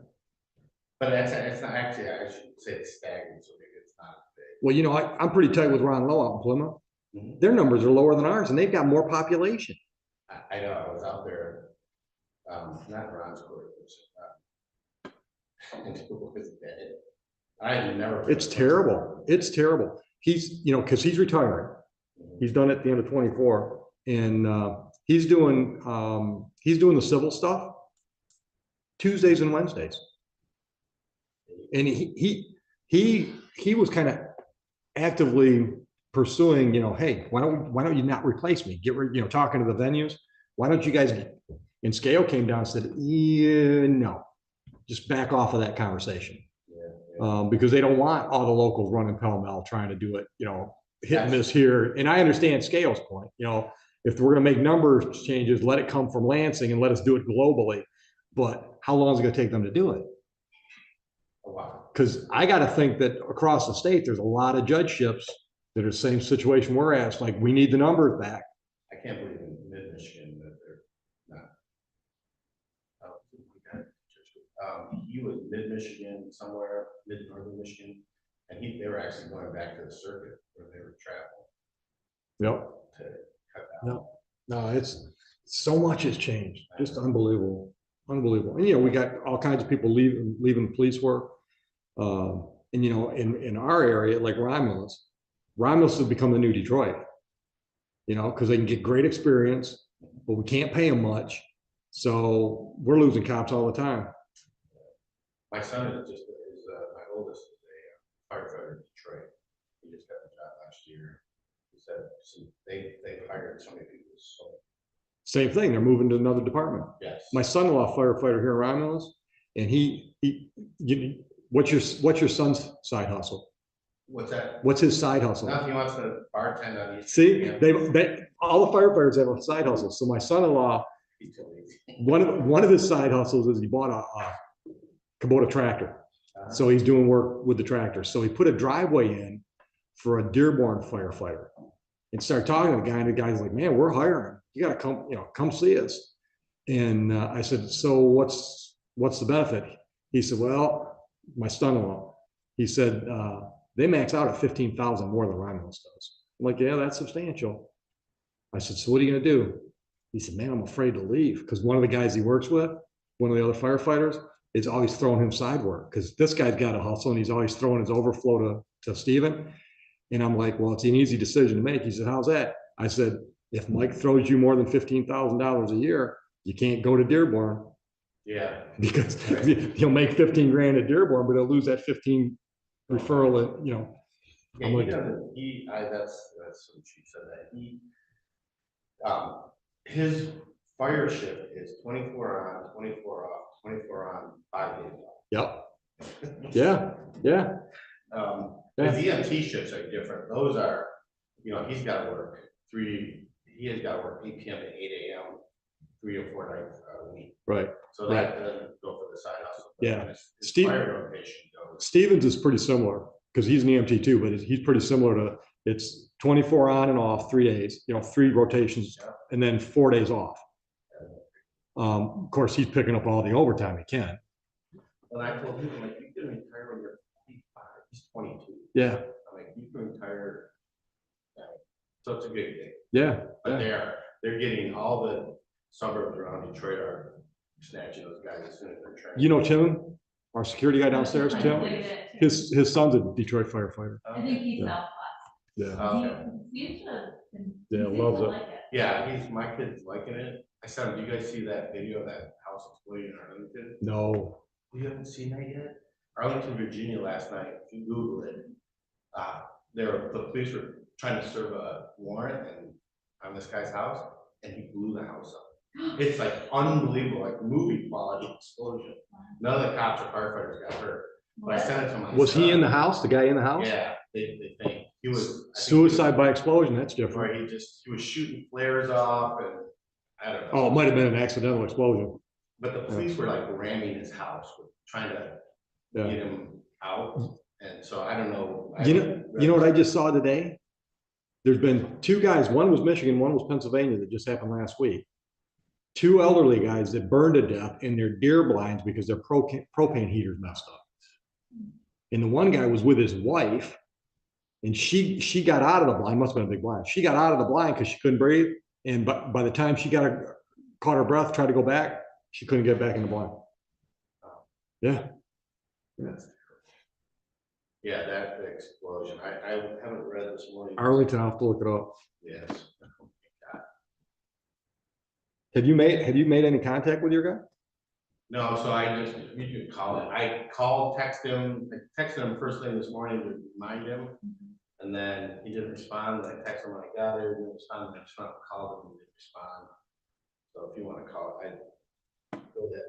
But it's not actually, I should say it's stagnant, so maybe it's not. Well, I'm pretty tight with Ron Lowe out in Plymouth. Their numbers are lower than ours, and they've got more population. I know. I was out there, not Ron's court. I never. It's terrible. It's terrible. He's, because he's retiring. He's done it at the end of 24, and he's doing the civil stuff Tuesdays and Wednesdays, and he was kind of actively pursuing, hey, why don't you not replace me? Get rid, talking to the venues. Why don't you guys? And Scale came down and said, no, just back off of that conversation, because they don't want all the locals running pell-mell trying to do it, hit and miss here. And I understand Scale's point. If we're going to make number changes, let it come from Lansing and let us do it globally. But how long is it going to take them to do it? Because I got to think that across the state, there's a lot of judgeships that are the same situation we're at. It's like, we need the numbers back. I can't believe in mid-Michigan that they're not. He was mid-Michigan, somewhere, mid-northern Michigan, and they were actually going back to the circuit where they were traveling. Yep. To cut down. No, it's so much has changed. Just unbelievable, unbelievable. And we got all kinds of people leaving the police work. And in our area, like Romulus has become the new Detroit. Because they can get great experience, but we can't pay them much, so we're losing cops all the time. My son is my oldest is a firefighter in Detroit. He just got the job last year. He said they hired so many people. So Same thing. They're moving to another department. yes. My son-in-law, firefighter here in Romulus, and what's your son's side hustle? What's that? What's his side hustle? Nothing. He wants to bartend on these. See, all the firefighters have a side hustle. So my son-in-law, one of his side hustles is he bought a Kubota tractor. So he's doing work with the tractor. So he put a driveway in for a Dearborn firefighter and started talking to the guy. And the guy's like, "Man, we're hiring. You got to come see us." And I said, "So what's the benefit?" He said, "Well, my son-in-law," he said, they max out at 15,000 more than Romulus does. I'm like, "Yeah, that's substantial." I said, "So what are you going to do?" He said, "Man, I'm afraid to leave." Because one of the guys he works with, one of the other firefighters, is always throwing him side work. Because this guy's got a hustle and he's always throwing his overflow to Steven. And I'm like, "Well, it's an easy decision to make." He said, "How's that?" I said, "If Mike throws you more than $15,000 a year, you can't go to Dearborn." Yeah. Because he'll make 15 grand at Dearborn, but he'll lose that 15 referral, Yeah, I'm like, that's what she said that his fire shift is 24 on, 24 off, 24 on, 5 days off. Yep. Yeah. His EMT shifts are different. Those are, he's got to work 8 p.m. to 8 a.m. 3 or 4 nights a week. Right. So that doesn't go for the side hustle. Yeah. His fire rotation goes. Stevens is pretty similar because he's an EMT too, but he's pretty similar to, it's 24 on and off, 3 days, 3 rotations, and then 4 days off. Of course, he's picking up all the overtime he can. And I told him, like, you can retire when you're 55. He's 22. Yeah. I'm like, you can retire. So it's a good thing. Yeah. But they're getting all the suburbs around Detroit are snatching those guys as soon as they're trained. Tim, our security guy downstairs, Tim, his son's a Detroit firefighter. I think he's Southwest. Yeah. Yeah, loves it. Yeah, my kid's liking it. I said, "Do you guys see that video of that house exploding in Arlington?" No. You haven't seen that yet? Arlington, Virginia last night, if you Google it, the police were trying to serve a warrant on this guy's house, and he blew the house up. It's like unbelievable, like movie quality explosion. None of the cops or firefighters got hurt. But I sent it to my son. Was he in the house, the guy in the house? Yeah, they think he was. Suicide by explosion, that's different. Where he was shooting flares off and I don't know. Oh, it might have been an accidental explosion. But the police were like ramming his house, trying to get him out. And so I don't know. You know what I just saw today? There's been 2 guys, one was Michigan, one was Pennsylvania, that just happened last week. 2 elderly guys that burned to death in their deer blinds because their propane heaters messed up. And the one guy was with his wife, and she got out of the blind, must have been a big blind. She got out of the blind because she couldn't breathe. And by the time she caught her breath, tried to go back, she couldn't get back in the blind. Yeah. Yeah, that explosion. I haven't read this morning. Arlington, I'll have to look it up. Yes. Have you made any contact with your guy? No, so you could call it. I texted him first thing this morning to remind him, and then he didn't respond. And I texted him when I got there, he didn't respond. And I just went and called him, and he didn't respond. So if you want to call it, go ahead.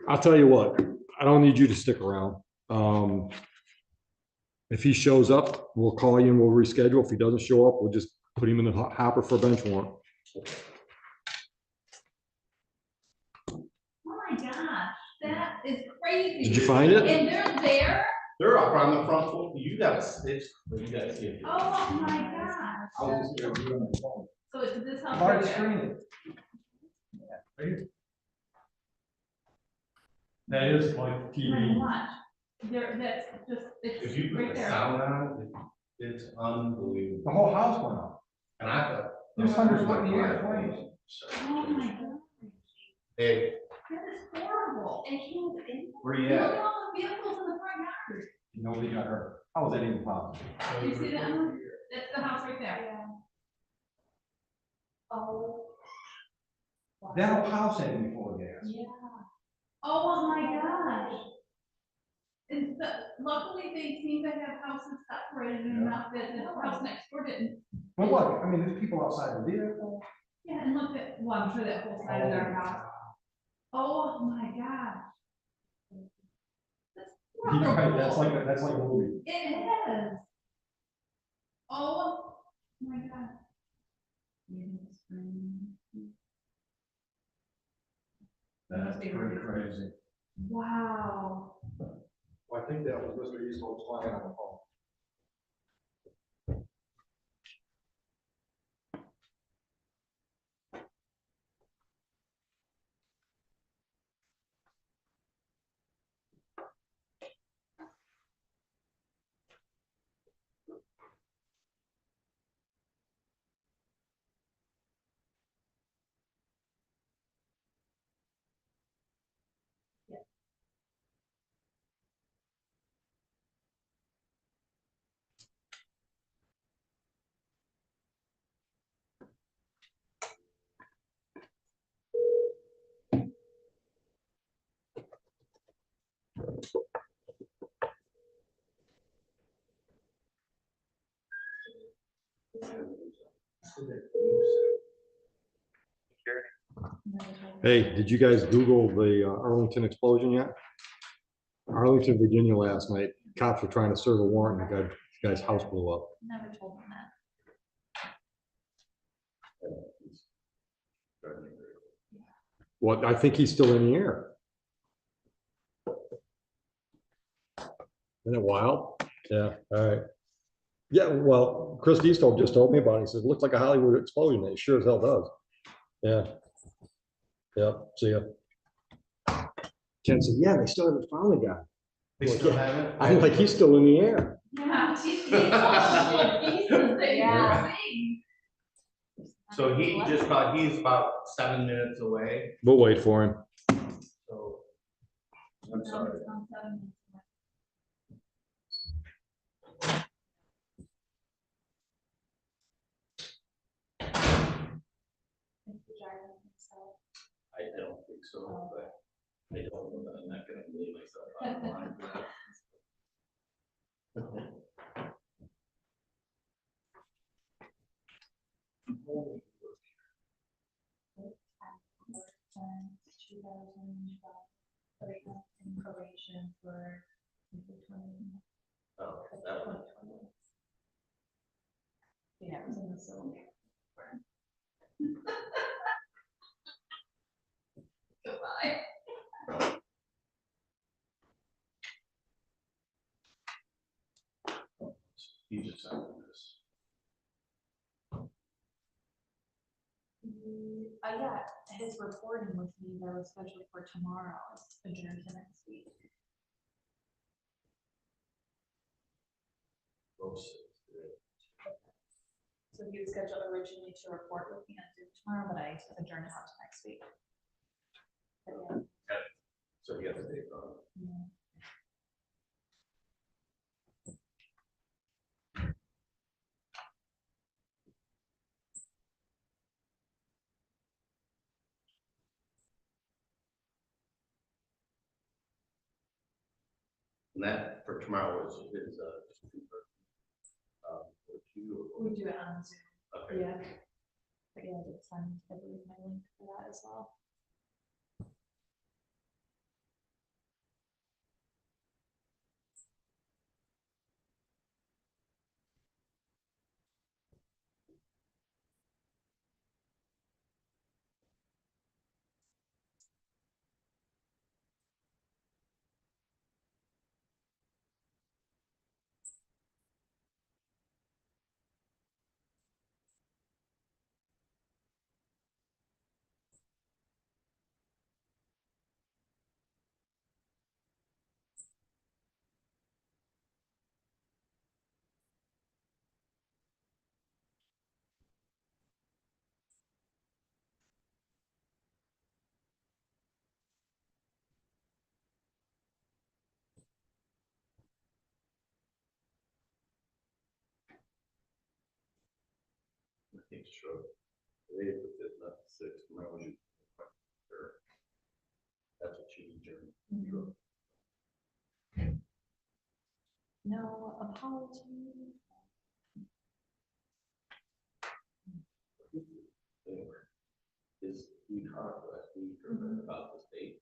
I'll tell you what, I don't need you to stick around. If he shows up, we'll call you and we'll reschedule. If he doesn't show up, we'll just put him in the hopper for a bench warrant. Oh my gosh, That is crazy. Did you find it? And they're there? They're up on the front floor. You gotta see it. Oh my gosh. I was just gonna do it on the phone. So it's this house Hard right to there? screen it. Right here. That is like Pretty TV. much. There, that's just, If it's you put right the there. sound on, it's unbelievable. The whole house went up. And I thought. There's hundreds of the air planes. Oh my god. Hey, That is horrible. And he was in. where you Look at? at all the vehicles in the front yard. Nobody got hurt. How is that even possible? Do you see that? Emma? That's the house right there. Yeah. Oh. That whole house had before gas. Yeah. Oh my gosh. And luckily they seem to have houses separated enough that the house next door didn't. But look, I mean, there's people outside the vehicle. Yeah, and look at, well, I'm sure that whole side of their house. Oh my gosh. You're right, that's like a movie. It is. Oh my god. That's pretty crazy. Wow. Well, I think that was Mr. Eastwood's flying on the phone. Hey, did you guys Google the Arlington explosion yet? Arlington, Virginia last night. Cops were trying to serve a warrant and the guy's house blew up. Never told them that. Well, I think he's still in the air. Isn't it wild? Yeah, all right. Yeah, well, Chris Deastol just told me about it. He says, it looks like a Hollywood explosion. It sure as hell does. Yeah. Yeah, see ya. Ken said, yeah, they still haven't found the guy. They still haven't? I'm like, he's still in the air. Yeah, he's yeah. So he's about 7 minutes away. We'll wait for him. So I'm sorry. I don't think so, but I don't know that I'm not gonna believe myself online. Probation for 20. Oh, that one. Yeah, it was in the civil. Goodbye. He just sent this. I got his reporting with me that was scheduled for tomorrow. It's adjourned to next week. So he was scheduled originally to report with me on Zoom tomorrow, but I adjourned it out to next week. But yeah. So he has a date on. Yeah. And that for tomorrow is We do it on Zoom. Okay. Yeah. But yeah, it's fun. I believe my link for that as well. Thanks, Troy. They put this up to 6. Might want to. That's what she was doing. No apology. Is we talked last week or about the state.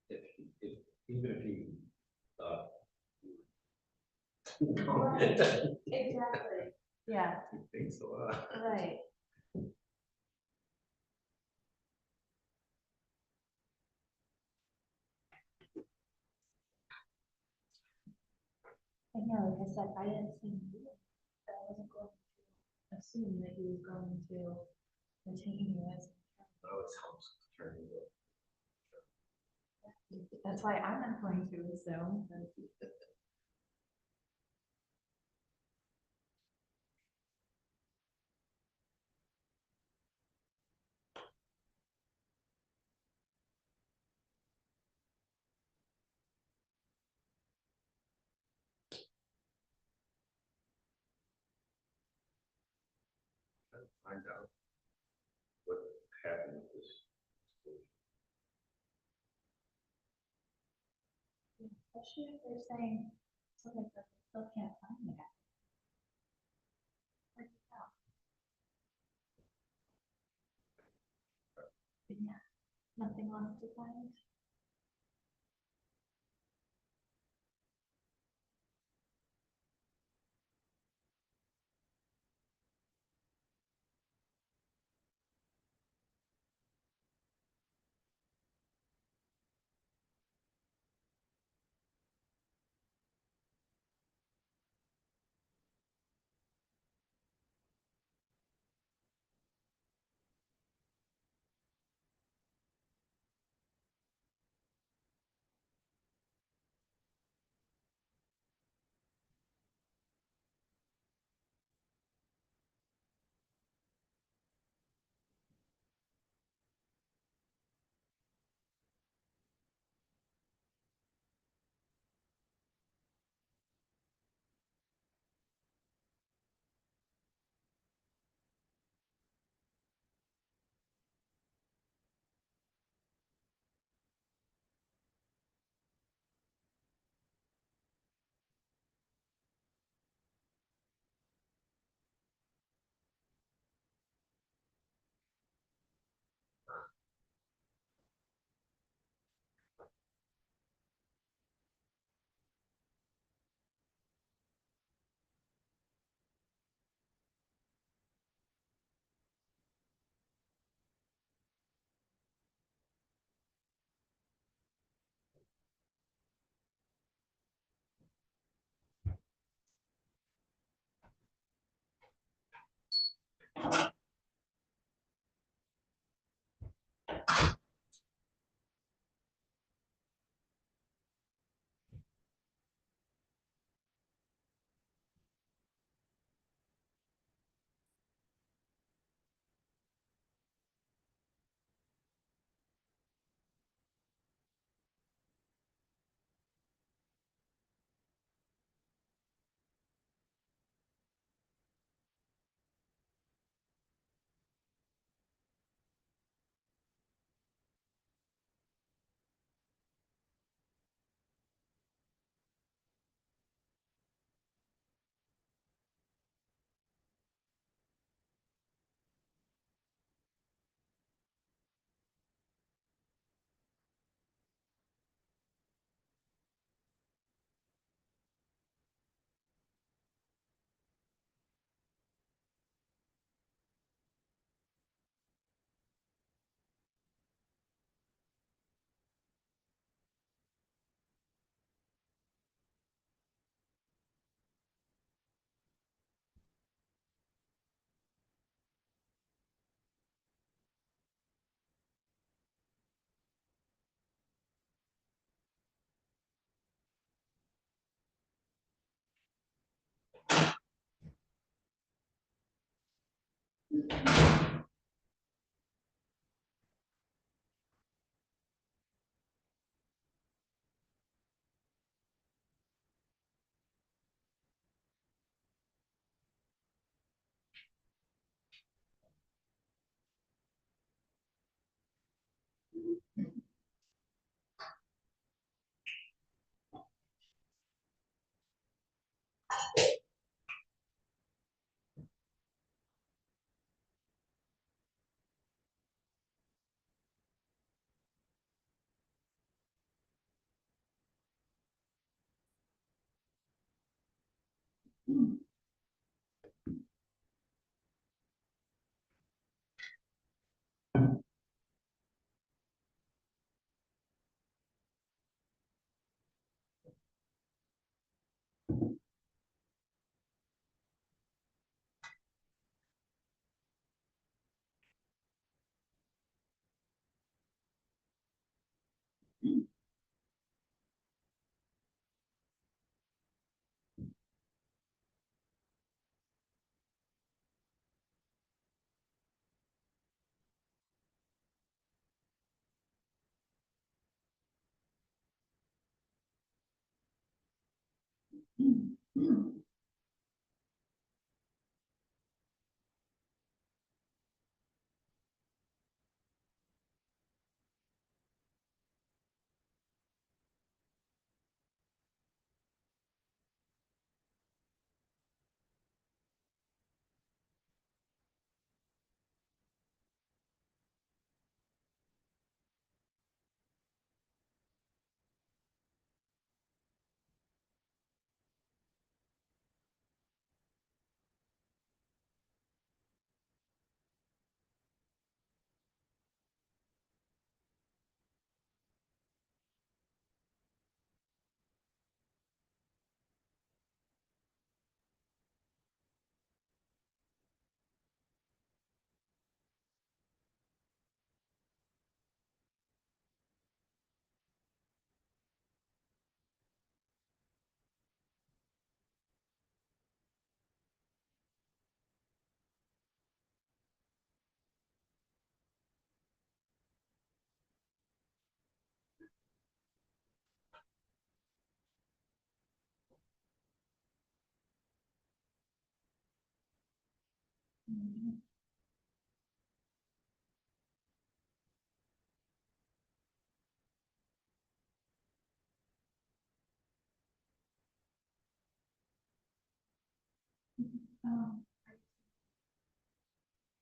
If even if he thought. Right, exactly, yeah, He thinks a lot. right. And yeah, like I said, I didn't see him do it, but I wasn't going to assume that he was going to retain you as. Oh, it helps turn it up. That's why I'm not going to assume. Find out what happened with this. Especially if they're saying something that they still can't find the guy. Where'd he go? Yeah, nothing left to find.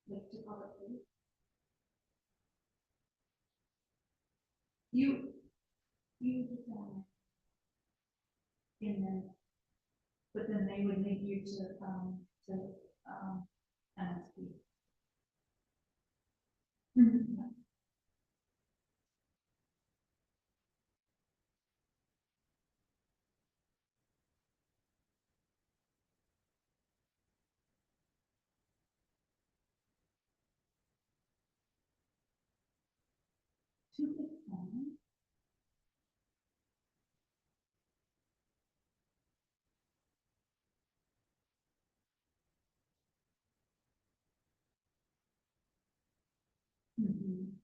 Like to public food. You just, and then, but then they would make you MSP. Mhm. Mhm.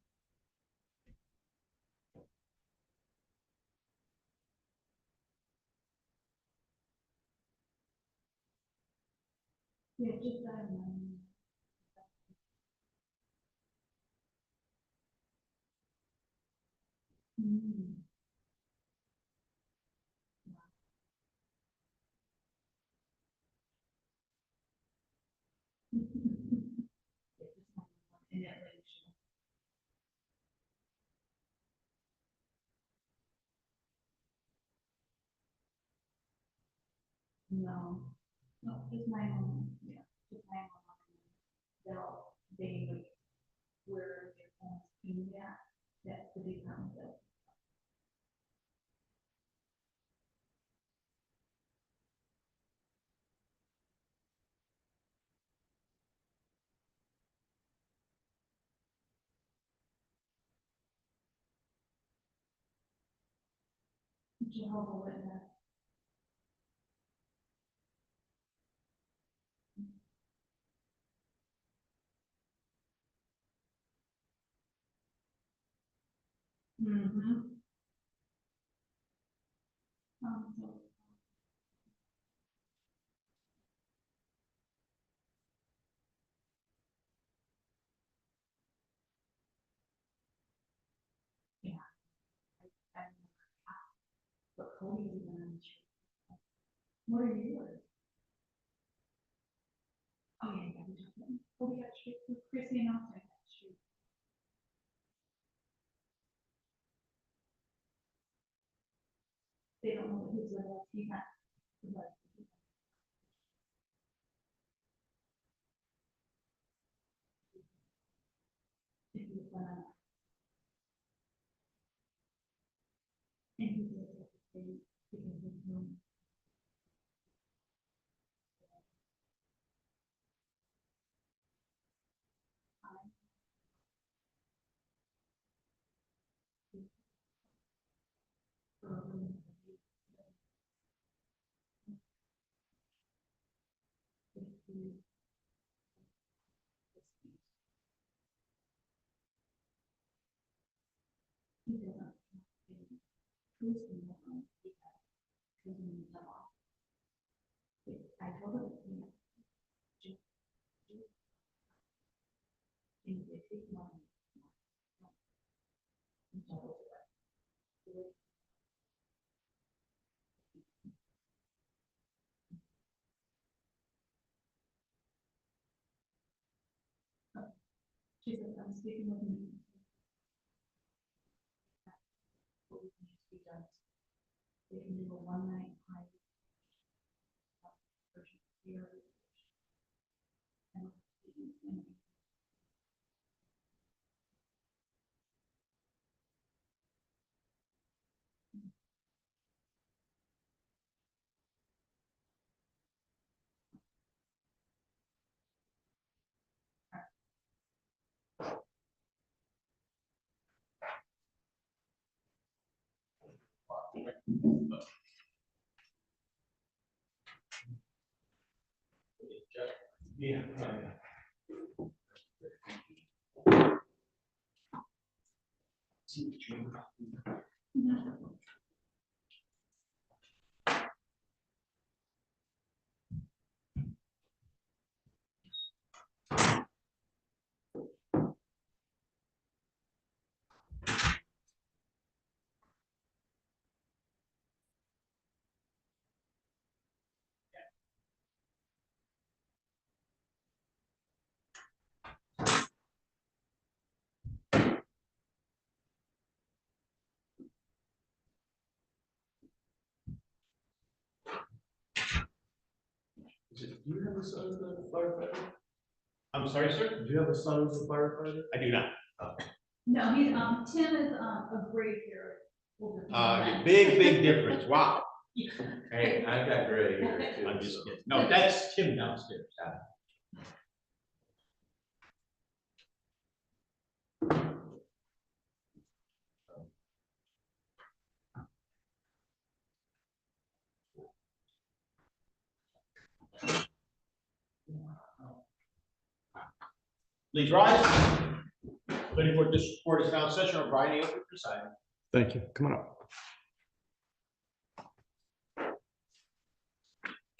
Yeah, just that. Mm. No, no, just my own, yeah, just my own. They would, where their phones being at, that's the big concept. Jehovah Witness. Mm-hmm. Yeah. But Cody's even on the street. What are yours? Oh, yeah, yeah, we talked about it. Cody got street, Chrissy and Austin got street. They don't know who's with us, he got. She said, I'm speaking with me. They can do a one-night high. Yeah. Do you have a son who's a firefighter? I'm sorry, sir? Do you have a son who's a firefighter? I do not. No, he's, Tim is, a gray hair. Big difference. Wow. Hey, I got gray hair too. I'm just kidding. No, that's Tim downstairs. Please rise. Planning board, this court is now in session. O'Brien, you presiding. Thank you. Come on up.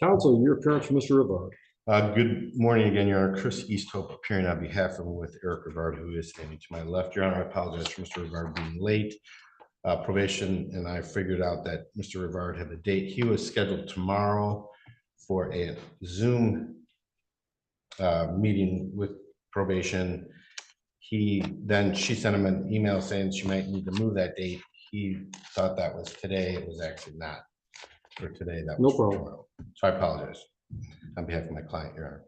Counsel, your appearance for Mr. Rivard. Good morning again, Your Honor. Chris Easthope appearing on behalf of with Eric Rivard, who is standing to my left. Your Honor, I apologize for Mr. Rivard being late. Probation and I figured out that Mr. Rivard had a date. He was scheduled tomorrow for a Zoom meeting with probation. She sent him an email saying she might need to move that date. He thought that was today. It was actually not for today. That was No problem. tomorrow. So I apologize on behalf of my client, Your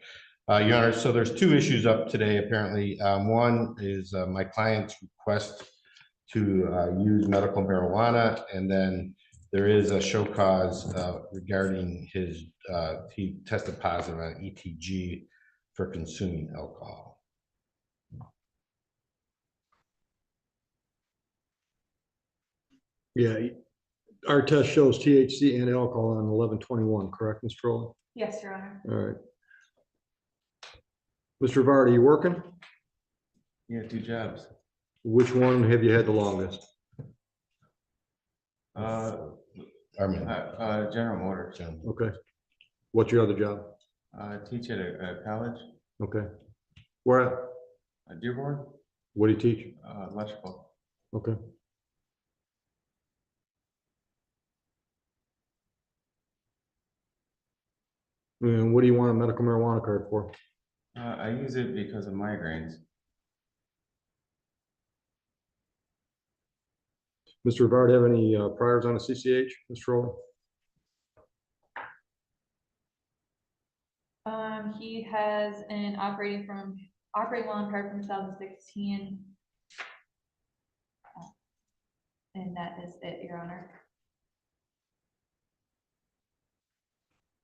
Honor. Your Honor, so there's two issues up today, apparently. One is my client's request to use medical marijuana, and then there is a show cause regarding his, he tested positive on ETG for consuming alcohol. Yeah, our test shows THC and alcohol on 11/21, correct, Ms. Trolley? Yes, Your Honor. All right. Mr. Rivard, are you working? Yeah, 2 jobs. Which one have you had the longest? General Motors. Okay. What's your other job? Teach at a college. Okay. Where at? Dearborn. What do you teach? Electrical. Okay. And what do you want a medical marijuana card for? I use it because of migraines. Mr. Rivard, have any priors on a CCH, Mr. Rowley? He has an operating lawn card from 2016. And that is it, Your Honor.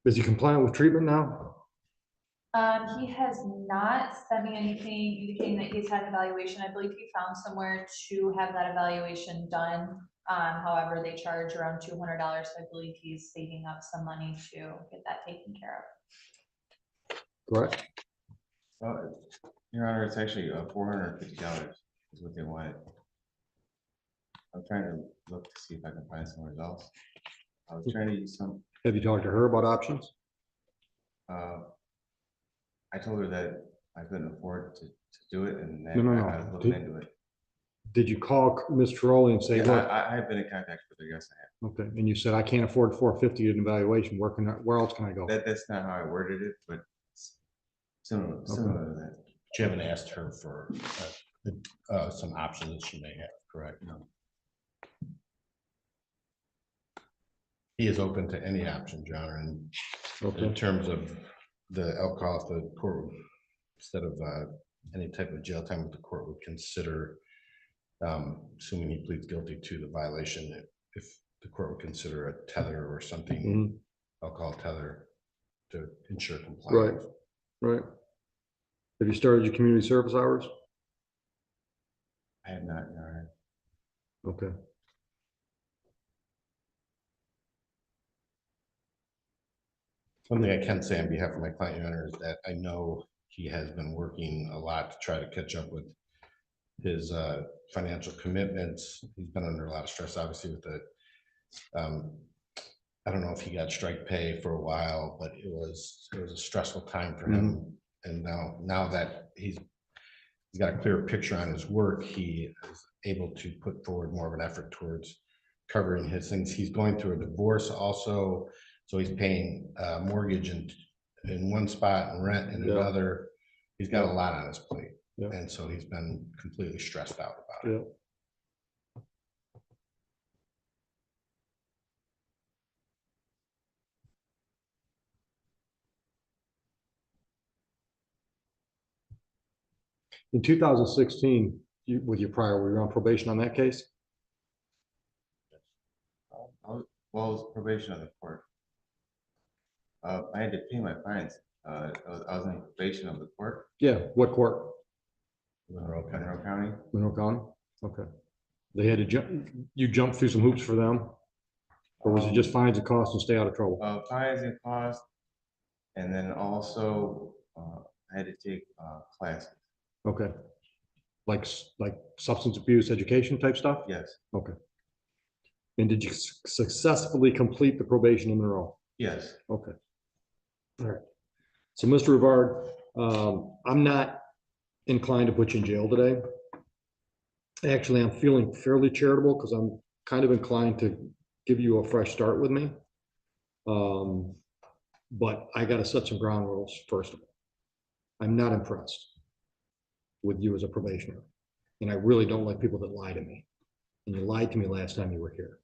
Is he compliant with treatment now? He has not sent me anything indicating that he's had an evaluation. I believe he found somewhere to have that evaluation done. However, they charge around $200. So I believe he's saving up some money to get that taken care of. Correct. Your Honor, it's actually $450 is what they wanted. I'm trying to look to see if I can find somewhere else. I was trying to use some. Have you talked to her about options? I told her that I couldn't afford to do it, and that No. I was looking into it. Did you call Ms. Trolley and say, Yeah, look? I have been in contact with her. Yes, I have. Okay, and you said, I can't afford $450 in evaluation. Where else can I go? That's not how I worded it, but similar to that. But you haven't asked her for some options that she may have, correct? No. He is open to any option, John, and in terms of the alcohol, if the court, instead of any type of jail time, the court would consider, assuming he pleads guilty to the violation, if the court would consider a tether or something, alcohol tether, to ensure compliance. Right. Have you started your community service hours? I have not, Your Honor. Okay. One thing I can say on behalf of my client, Your Honor, is that I know he has been working a lot to try to catch up with his financial commitments. He's been under a lot of stress, obviously, with the, I don't know if he got strike pay for a while, but it was a stressful time for him. And now that he's got a clearer picture on his work, he is able to put forward more of an effort towards covering his things. He's going through a divorce also, so he's paying mortgage in one spot and rent in another. He's got a lot on his plate, and so he's been completely stressed out about it. In 2016, with your prior, were you on probation on that case? Well, it was probation of the court. I had to pay my fines. I was in probation of the court. Yeah, what court? Monroe County. Monroe County? Okay. They had to you jumped through some hoops for them? Or was it just fines and costs and stay out of trouble? Fines and costs. And then also I had to take classes. Okay. Like substance abuse education type stuff? Yes. Okay. And did you successfully complete the probation in Monroe? Yes. Okay. All right. So, Mr. Rivard, I'm not inclined to put you in jail today. Actually, I'm feeling fairly charitable because I'm kind of inclined to give you a fresh start with me. But I got to set some ground rules first of all. I'm not impressed with you as a probationer. And I really don't like people that lie to me. And you lied to me last time you were here.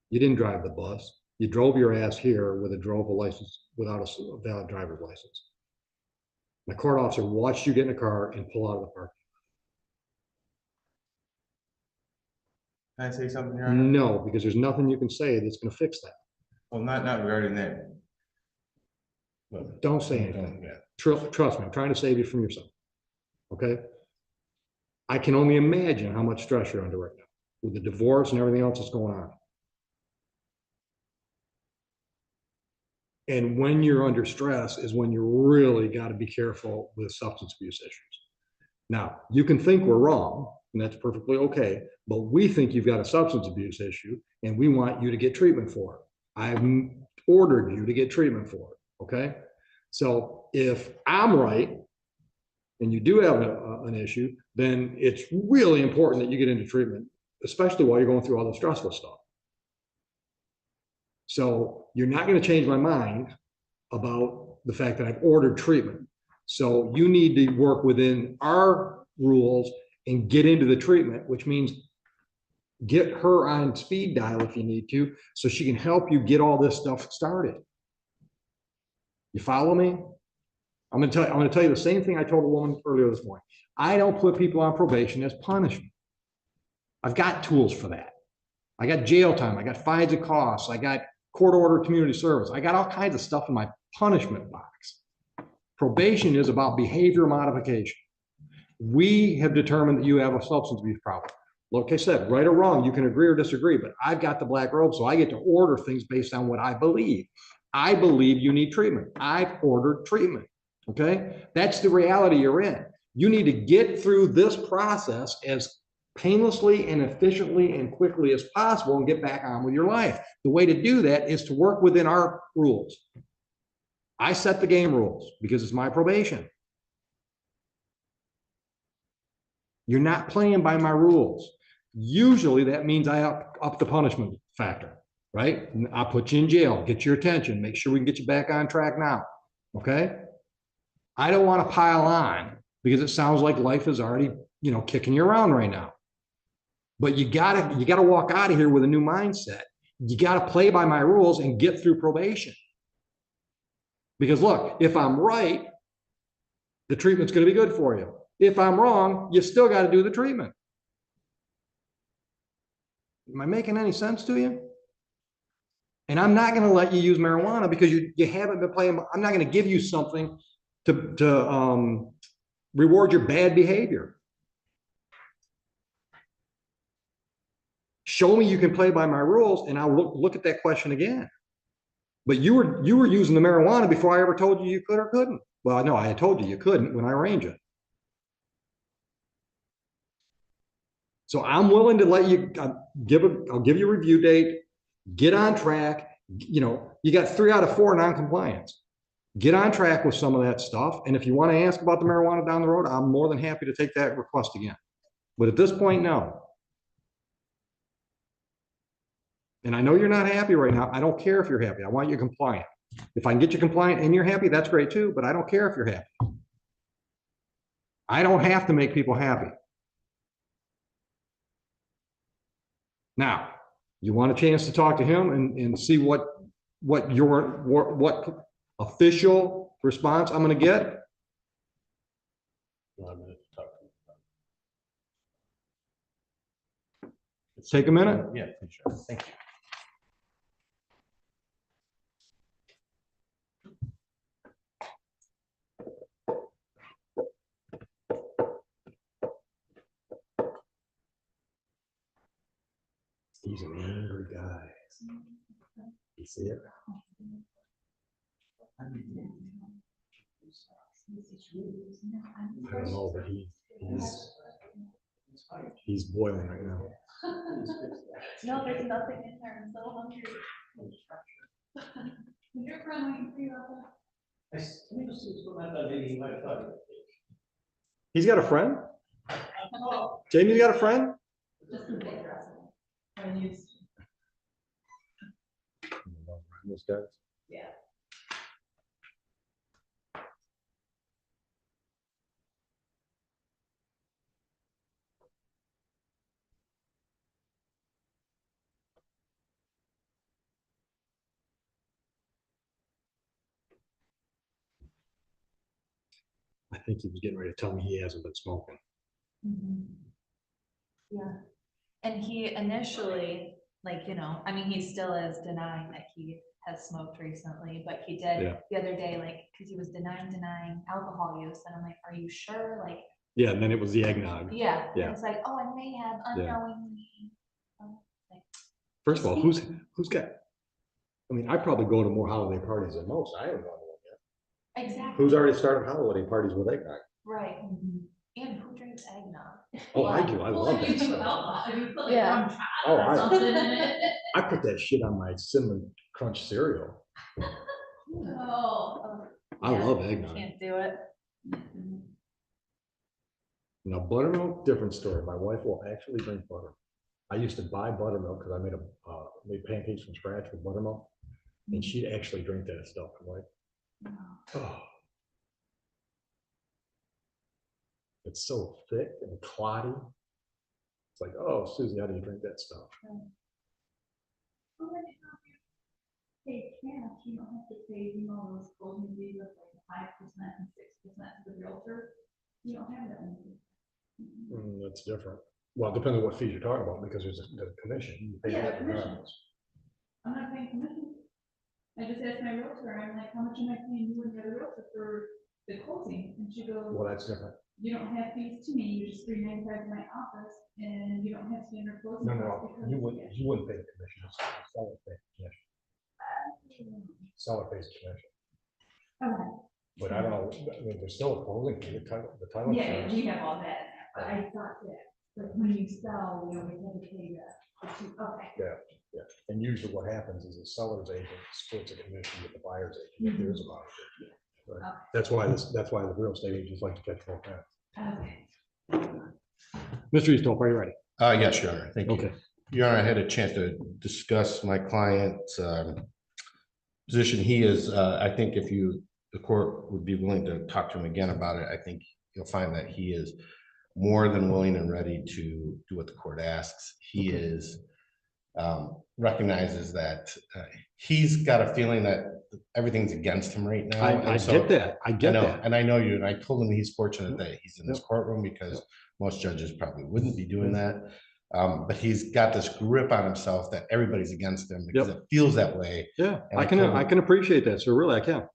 You didn't drive the bus. You drove your ass here with a license without a valid driver's license. My court officer watched you get in a car and pull out of the parking. Can I say something, Your Honor? No, because there's nothing you can say that's going to fix that. Well, not regarding that. But don't say anything. Trust me, I'm trying to save you from yourself. Okay? I can only imagine how much stress you're under right now with the divorce and everything else that's going on. And when you're under stress is when you really got to be careful with substance abuse issues. Now, you can think we're wrong, and that's perfectly okay, but we think you've got a substance abuse issue, and we want you to get treatment for it. I've ordered you to get treatment for it, okay? So if I'm right, and you do have an issue, then it's really important that you get into treatment, especially while you're going through all the stressful stuff. So you're not going to change my mind about the fact that I've ordered treatment. So you need to work within our rules and get into the treatment, which means get her on speed dial if you need to, so she can help you get all this stuff started. You follow me? I'm going to tell you the same thing I told a woman earlier this morning. I don't put people on probation as punishment. I've got tools for that. I got jail time. I got fines and costs. I got court order community service. I got all kinds of stuff in my punishment box. Probation is about behavior modification. We have determined that you have a substance abuse problem. Like I said, right or wrong, you can agree or disagree, but I've got the black robe, so I get to order things based on what I believe. I believe you need treatment. I've ordered treatment. Okay? That's the reality you're in. You need to get through this process as painlessly and efficiently and quickly as possible and get back on with your life. The way to do that is to work within our rules. I set the game rules because it's my probation. You're not playing by my rules. Usually that means I up the punishment factor, right? I'll put you in jail, get your attention, make sure we can get you back on track now, okay? I don't want to pile on because it sounds like life is already, you know, kicking you around right now. But you gotta walk out of here with a new mindset. You gotta play by my rules and get through probation. Because look, if I'm right, the treatment's gonna be good for you. If I'm wrong, you still got to do the treatment. Am I making any sense to you? And I'm not going to let you use marijuana because you haven't been playing. I'm not going to give you something to reward your bad behavior. Show me you can play by my rules, and I'll look at that question again. But you were using the marijuana before I ever told you you could or couldn't. Well, no, I had told you couldn't when I arranged it. So I'm willing to let you I'll give you a review date, get on track. You know, you got 3 out of 4 non-compliance. Get on track with some of that stuff. And if you want to ask about the marijuana down the road, I'm more than happy to take that request again. But at this point, no. And I know you're not happy right now. I don't care if you're happy. I want you compliant. If I can get you compliant and you're happy, that's great too, but I don't care if you're happy. I don't have to make people happy. Now, you want a chance to talk to him and see what official response I'm going to get? Take a minute. Yeah, sure. Thank you. He's an angry guy. You see it? I don't know, but he's boiling right now. No, there's nothing in there. I'm so hungry. Your friend waiting for you out there. He's got a friend? Jamie, you got a friend? Just in big dress. I used. Those guys? Yeah. I think he was getting ready to tell me he hasn't been smoking. Yeah. And he initially, like, you know, I mean, he still is denying that he has smoked recently, but he did the other day, like, because he was denying alcohol use. And I'm like, are you sure? Like, yeah, and then it was the eggnog. Yeah. Yeah. It's like, oh, I may have unknowingly. Like, first of all, who's got, I mean, I probably go to more holiday parties than most. I haven't gone to one yet. Exactly. Who's already started holiday parties with eggnog? Right. And who drinks eggnog? Oh, I do. I love that stuff. Yeah. Oh, I put that shit on my cinnamon crunch cereal. I love eggnog. Can't do it. Now, buttermilk, different story. My wife will actually drink butter. I used to buy buttermilk because I made pancakes from scratch with buttermilk, and she'd actually drink that stuff. I'm like, oh. It's so thick and clotty. It's like, oh, Susie, how do you drink that stuff? Pay cash, you don't have to pay, you know, those closing fees of like 5% and 6% to the realtor. You don't have that. That's different. Well, depending on what fees you're talking about, because there's a commission. You pay that regardless. I'm not paying commission. I just asked my realtor, I'm like, how much am I paying you and the other realtor for the closing? And she goes, Well, that's different. you don't have fees to me, you just $3.95 to my office, and you don't have standard closing. No, costs because you of wouldn't, cash." you wouldn't pay the commission. Seller pays the commission. Seller pays the commission. Okay. But I don't know, I mean, there's still a closing fee, the title. Yeah, insurance. we have all that, but I thought that, like, when you sell, you always have to pay okay. Yeah. And usually what happens is the seller's agent splits a commission with the buyer's agent, if there's a buyer. Right. Okay. That's why the real estate agents like to catch more facts. Okay. Mr. Easton, are you ready? Yes, Your Honor, thank you. Okay. Your Honor, I had a chance to discuss my client's position. He is, I think if the court would be willing to talk to him again about it, I think you'll find that he is more than willing and ready to do what the court asks. He is recognizes that he's got a feeling that everything's against him right now. I get that. I get that. And I know you, and I told him he's fortunate that he's in this courtroom because most judges probably wouldn't be doing that. But he's got this grip on himself that everybody's against him because it feels that way. Yeah, And I can appreciate that. So really, I can.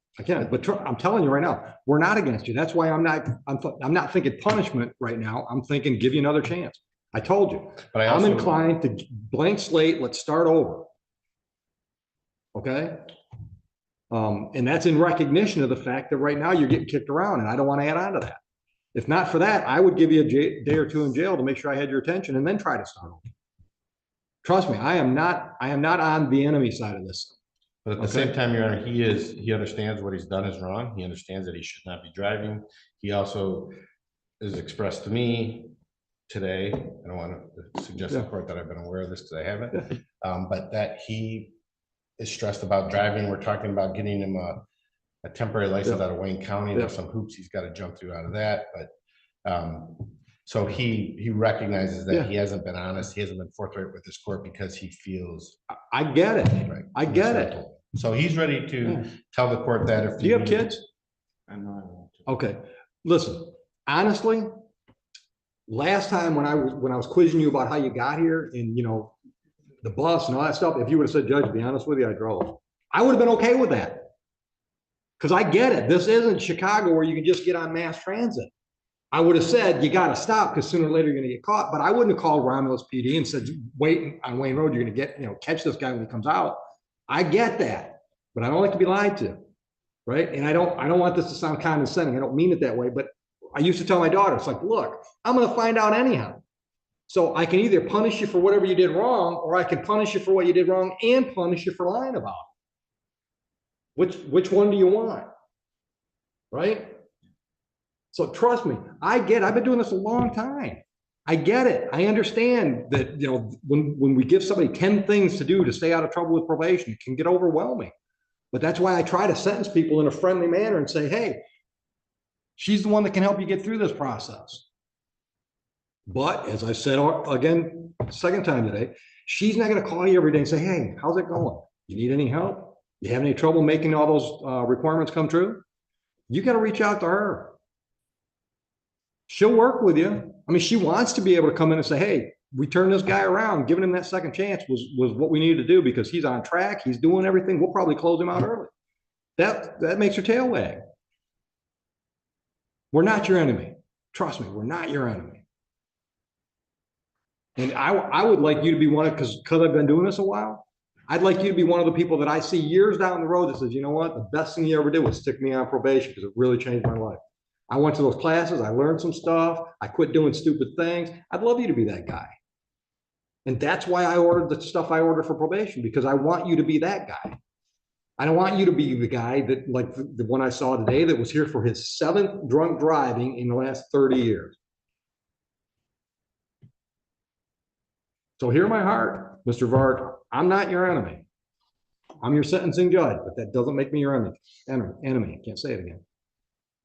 But I'm telling you right now, we're not against you. That's why I'm not thinking punishment right now. I'm thinking give you another chance. I told you. But I'm inclined to blank slate. Let's start over. Okay. And that's in recognition of the fact that right now you're getting kicked around, and I don't want to add on to that. If not for that, I would give you a day or two in jail to make sure I had your attention, and then try to start over. Trust me, I am not on the enemy side of this. But at the same time, Your Honor, he understands what he's done is wrong. He understands that he should not be driving. He also has expressed to me today, I don't want to suggest to the court that I've been aware of this because I haven't, but that he is stressed about driving. We're talking about getting him a temporary license out of Wayne County. There's some hoops he's got to jump through out of that, but so he recognizes that he hasn't been honest. He hasn't been forthright with this court because he feels. I get it. Right. I get it. So he's ready to tell the court that if do you have kids? I'm not. Okay. Listen, honestly, last time when I was quizzing you about how you got here and the bus and all that stuff, if you would have said, Judge, to be honest with you, I drove. I would have been okay with that. Because I get it. This isn't Chicago where you can just get on mass transit. I would have said, you got to stop because sooner or later you're going to get caught. But I wouldn't have called Romulus PD and said, wait on Wayne Road, you're going to get, catch this guy when he comes out. I get that, but I don't like to be lied to. Right. And I don't want this to sound condescending. I don't mean it that way, but I used to tell my daughter, it's like, look, I'm going to find out anyhow. So I can either punish you for whatever you did wrong, or I can punish you for what you did wrong and punish you for lying about it. Which one do you want? Right? So trust me, I've been doing this a long time. I get it. I understand that, when we give somebody 10 things to do to stay out of trouble with probation, it can get overwhelming. But that's why I try to sentence people in a friendly manner and say, hey, she's the one that can help you get through this process. But as I said again, second time today, she's not going to call you every day and say, hey, how's it going? You need any help? You have any trouble making all those requirements come true? You got to reach out to her. She'll work with you. I mean, she wants to be able to come in and say, hey, we turned this guy around. Giving him that second chance was what we needed to do because he's on track. He's doing everything. We'll probably close him out early. That makes her tail wag. We're not your enemy. Trust me, we're not your enemy. And I would like you to be one of, because I've been doing this a while, I'd like you to be one of the people that I see years down the road that says, you know what, the best thing you ever did was stick me on probation because it really changed my life. I went to those classes, I learned some stuff, I quit doing stupid things. I'd love you to be that guy. And that's why I ordered the stuff I ordered for probation, because I want you to be that guy. I don't want you to be the guy that, like the one I saw today, that was here for his 7th drunk driving in the last 30 years. So hear my heart, Mr. Vard, I'm not your enemy. I'm your sentencing judge, but that doesn't make me your enemy. Can't say it again.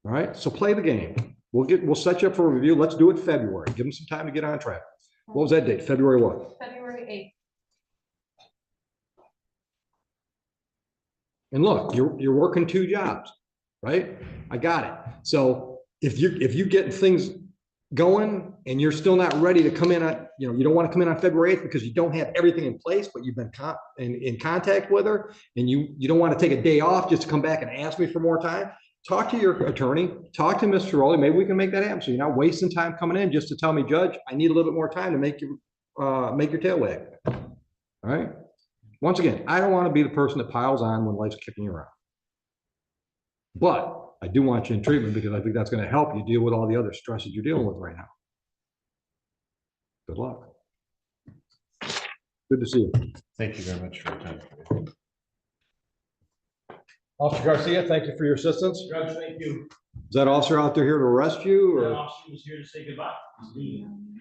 All right, so play the game. We'll set you up for a review. Let's do it February. Give them some time to get on track. What was that date? February what? February 8th. And look, you're working 2 jobs, right? I got it. So if you get things going and you're still not ready to come in at, you don't want to come in on February 8th because you don't have everything in place, but you've been in contact with her and you don't want to take a day off just to come back and ask me for more time, talk to your attorney, talk to Mr. Rowley. Maybe we can make that happen. So you're not wasting time coming in just to tell me, Judge, I need a little bit more time to make your tail wag. All right. Once again, I don't want to be the person that piles on when life's kicking you around. But I do want you in treatment because I think that's going to help you deal with all the other stresses you're dealing with right now. Good luck. Good to see you. Thank you very much for your time. Officer Garcia, thank you for your assistance. Judge, thank you. Is that officer out there here to arrest you or? That officer was here to say goodbye. He's leaving.